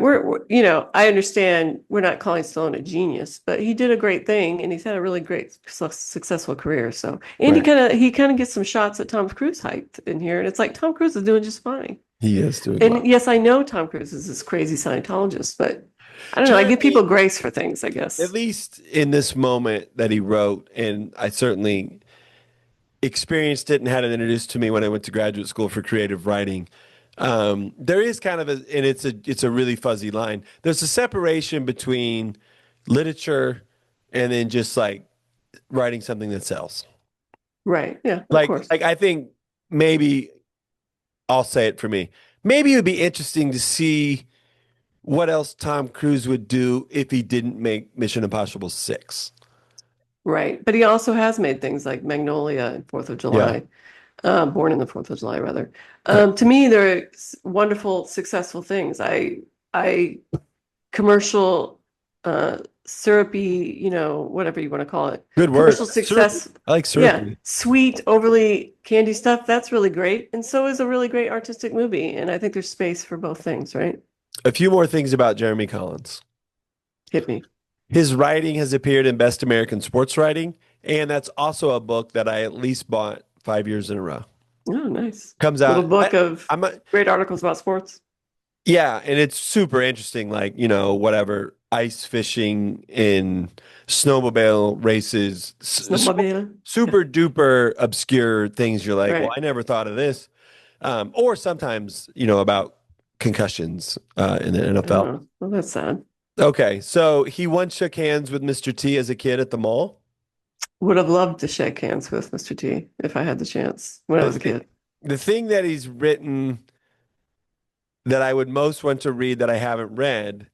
I understand we're not calling Stallone a genius, but he did a great thing and he's had a really great successful career. So, and Right. he kind of gets some shots at Tom Cruise hyped in here. And it's like Tom Cruise is doing just fine. He is doing well. And yes, I know Tom Cruise is this crazy Scientologist, but I don't know. I give Jeremy, people grace for things, I at guess. least in this moment that he wrote, and I certainly experienced it and had it introduced to me when I went to graduate school for creative writing. There is kind of and it's a really fuzzy line. There's a separation between literature and then just like writing something that sells. Right. Yeah, of course. Like I think maybe I'll say it for me. Maybe it would be interesting to see what else Tom Cruise would do if he didn't make Mission Impossible 6. Right. But he also has made things like Magnolia and Fourth of Yeah. July, Born in the Fourth of July, rather. To me, they're wonderful, successful things. I commercial, syrupy, whatever you want to call it, Good word. commercial Syrupy. success. I like Yeah, syrupy. sweet, overly candy stuff. That's really great. And so is a really great artistic movie. And I think there's space for both things, right? A few more things about Jeremy Collins. Hit me. His writing has appeared in Best American Sports Writing, and that's also a book that I at least bought 5 years in a row. Oh, nice. Comes Little out. book of I'm a, great articles about sports. yeah, and it's super interesting. Like whatever ice fishing in snowmobile races, Snowmobile. Yeah, super duper obscure things. You're like, well, right. I never thought of this. Or sometimes about concussions in the NFL. Oh, well, that's sad. Okay, so he once shook hands with Mr. T as a kid at the mall. Would have loved to shake hands with Mr. T if I had the chance when I The was a thing, kid. the thing that he's written that I would most want to read that I haven't read,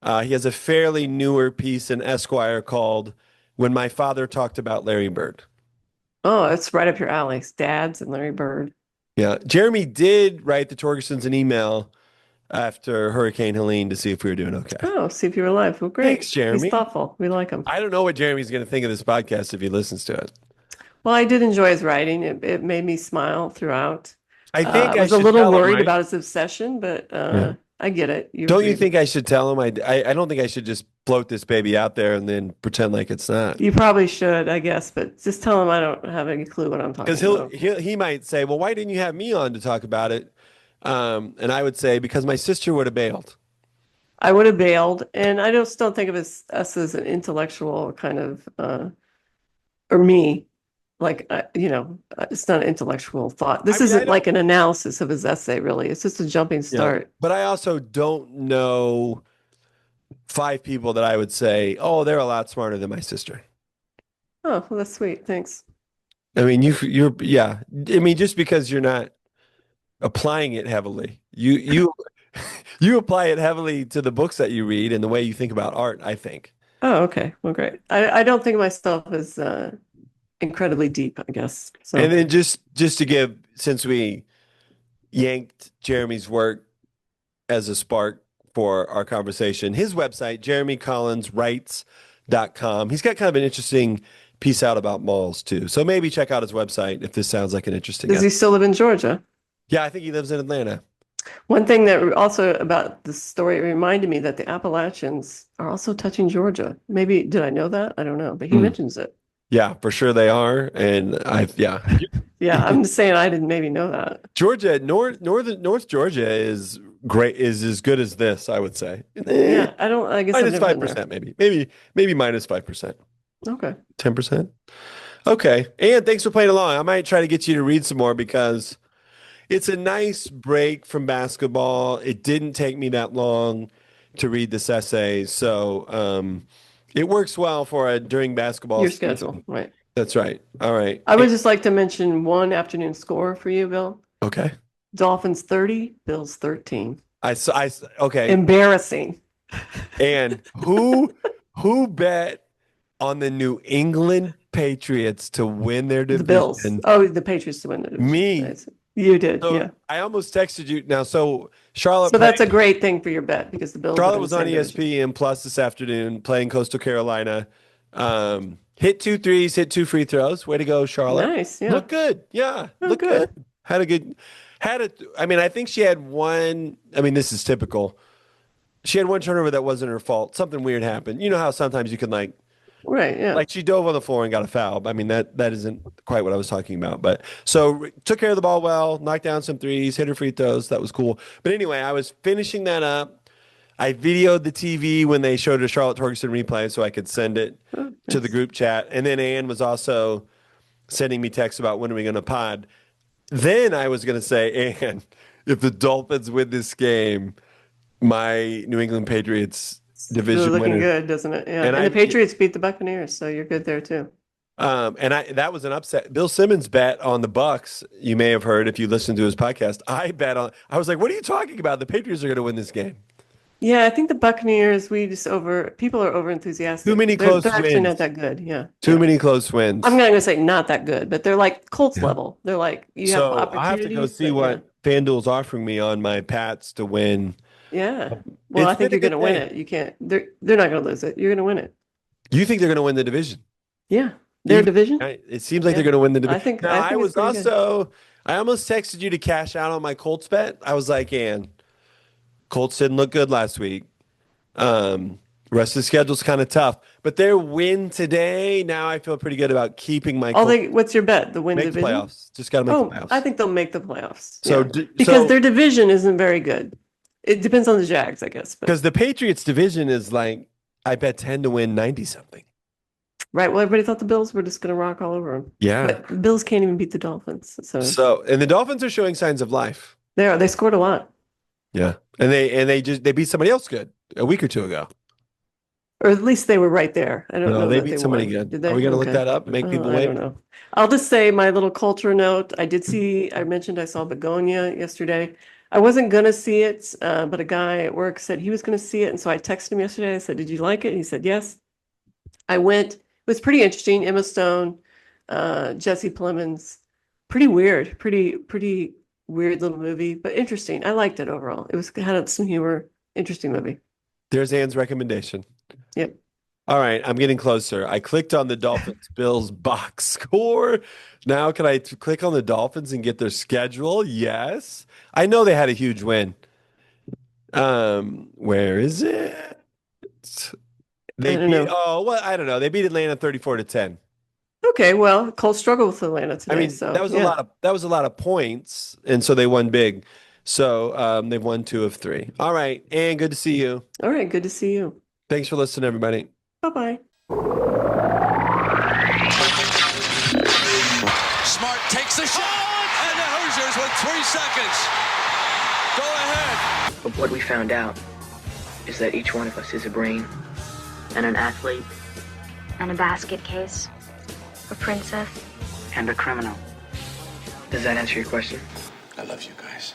he has a fairly newer piece in Esquire called "When My Father Talked About Larry Bird." Oh, it's right up your alley. Dads and Larry Bird. Yeah, Jeremy did write the Torgersons an email after Hurricane Helene to see if we were doing okay. Oh, see if you're alive. Well, Thanks, great. He's Jeremy. thoughtful. We like him. I don't know what Jeremy's going to think of this podcast if he listens to it. Well, I did enjoy his writing. It made me smile throughout. I think I I was a should little tell him, worried right? about his obsession, but Yeah. I get it. You Don't you agreed. think I should tell him? I don't think I should just float this baby out there and then pretend like it's not. You probably should, I guess, but just tell him I don't have any clue what I'm Because talking about. he might say, "Well, why didn't you have me on to talk about it?" And I would say, "Because my sister would have bailed." I would have bailed, and I just don't think of us as an intellectual kind of, or me, like it's not an intellectual thought. I This mean, I isn't like don't. an analysis of his essay, really. It's just a jumping Yeah, start. but I also don't know five people that I would say, "Oh, they're a lot smarter than my sister." Oh, well, that's sweet. Thanks. I mean, you're yeah. I mean, just because you're not applying it heavily, you you apply it heavily to the books that you read and the way you think about art, I think. Oh, okay. Well, great. I don't think of myself as incredibly deep, I guess. And So then just to give, since we yanked Jeremy's work as a spark for our conversation, his website, jeremycollinswrites.com. He's got kind of an interesting piece out about malls too. So maybe check out his website if this sounds like an interesting does he episode. still live in Georgia? Yeah, I think he lives in Atlanta. One thing that also about the story reminded me that the Appalachians are also touching Georgia. Maybe did I know that? I don't know, but he Hmm. mentions it. Yeah, for sure they are. And yeah. Yeah, I'm just saying I didn't maybe know that. Georgia, North Georgia is great, is as good as this, I would say. Yeah, I guess I've Minus never been there. 5%, maybe minus 5%. Okay. 10%. Okay. And thanks for playing along. I might try to get you to read some more because it's a nice break from basketball. It didn't take me that long to read this essay. So it works well for a during basketball Your season. schedule, right. That's right. All right. I would just like to mention one afternoon score for you, Bill. Okay. Dolphins 30, Bills 13. Okay. Embarrassing. And who bet on the New England Patriots to win their The Bills. division? Oh, the Patriots to win the division. Me. Nice. You did, So yeah. I almost texted you now. So Charlotte So that's a played, great thing for your bet because the Bills are Charlotte in the was on same division. ESPN Plus this afternoon playing Coastal Carolina. Hit 2 threes, hit 2 free throws. Way to go, Charlotte. Nice, yeah. Look good. Yeah. Oh, Look good. good. I mean, I think she had one. I mean, this is typical. She had one turnover that wasn't her fault. Something weird happened. You know how sometimes you can Right, yeah. like she dove on the floor and got a foul. I mean, that isn't quite what I was talking about. But so took care of the ball well, knocked down some threes, hit her free throws. That was cool. But anyway, I was finishing that up. I videoed the TV when they showed a Charlotte Torgerson replay so I could send it Oh, to the nice. group chat. And then Ann was also sending me texts about when are we going to pod. Then I was going to say, Ann, if the Dolphins win this game, my New England Patriots It's really division looking winner. good, doesn't it? Yeah. And And the Patriots beat the Buccaneers, so you're good there too. And that was an upset. Bill Simmons bet on the Bucks. You may have heard if you listened to his podcast. I was like, what are you talking about? The Patriots are going to win this game. Yeah, I think the Buccaneers, people are over Too enthusiastic. many They're close actually not wins. that good. Yeah. Too Yeah. many close I'm wins. not gonna say not that good, but they're like Colts Yeah. level. They're like you have So I have to go opportunities, see but yeah. what FanDuel's offering me on my Pats to win. Yeah. Well, I It's been think a you're good gonna win day. it. You can't they're not gonna lose it. You're gonna win it. You think they're going to win the division? Yeah. Their division? It seems like Yeah. they're going to win the I division. think Now, I think it's pretty good. I almost texted you to cash out on my Colts bet. I was like, Ann, Colts didn't look good last week. Rest of the schedule's kind of tough, but their win today, now I feel pretty good about keeping my Colts. What's your bet? The win Make the division? playoffs. Just got to make the Oh, playoffs. I think they'll make the playoffs. So, Yeah. Because their division isn't very good. It depends on the Jags, I guess. But because the Patriots division is like, I bet 10 to win 90 something. right. Well, everybody thought the Bills were just going to rock all over them. Yeah. But the Bills can't even beat the Dolphins. So, and the Dolphins are showing signs of life. They scored a lot. Yeah. And they beat somebody else good a week or two ago. Or at least they were right there. I don't No, know they that beat they somebody won. good. Did they? Are we going to Okay. look that up? Make people I wait? don't know. I'll just say my little culture note. I mentioned I saw Begonia yesterday. I wasn't going to see it, but a guy at work said he was going to see it. And so I texted him yesterday. I said, did you like it? And he said, yes. I went. It was pretty interesting. Emma Stone, Jesse Plemons. Pretty weird. Pretty weird little movie, but interesting. I liked it overall. It had some humor. Interesting movie. There's Ann's recommendation. Yep. All right, I'm getting closer. I clicked on the Dolphins Bills box score. Now, can I click on the Dolphins and get their schedule? Yes. I know they had a huge win. Where is it? I don't know. I don't know. They beat Atlanta 34-10. Okay, well, Colts struggled with Atlanta today. I mean, so that was yeah. a lot of points, and so they won big. So they've won 2 of 3. All right, and good to see you. All right, good to see you. Thanks for listening, everybody. Bye-bye. Smart takes the shot, and the Hoosiers with 3 seconds. Go ahead. But what we found out is that each one of us is a brain and an athlete And a basket case. A princess. and a criminal. Does that answer your question? I love you guys.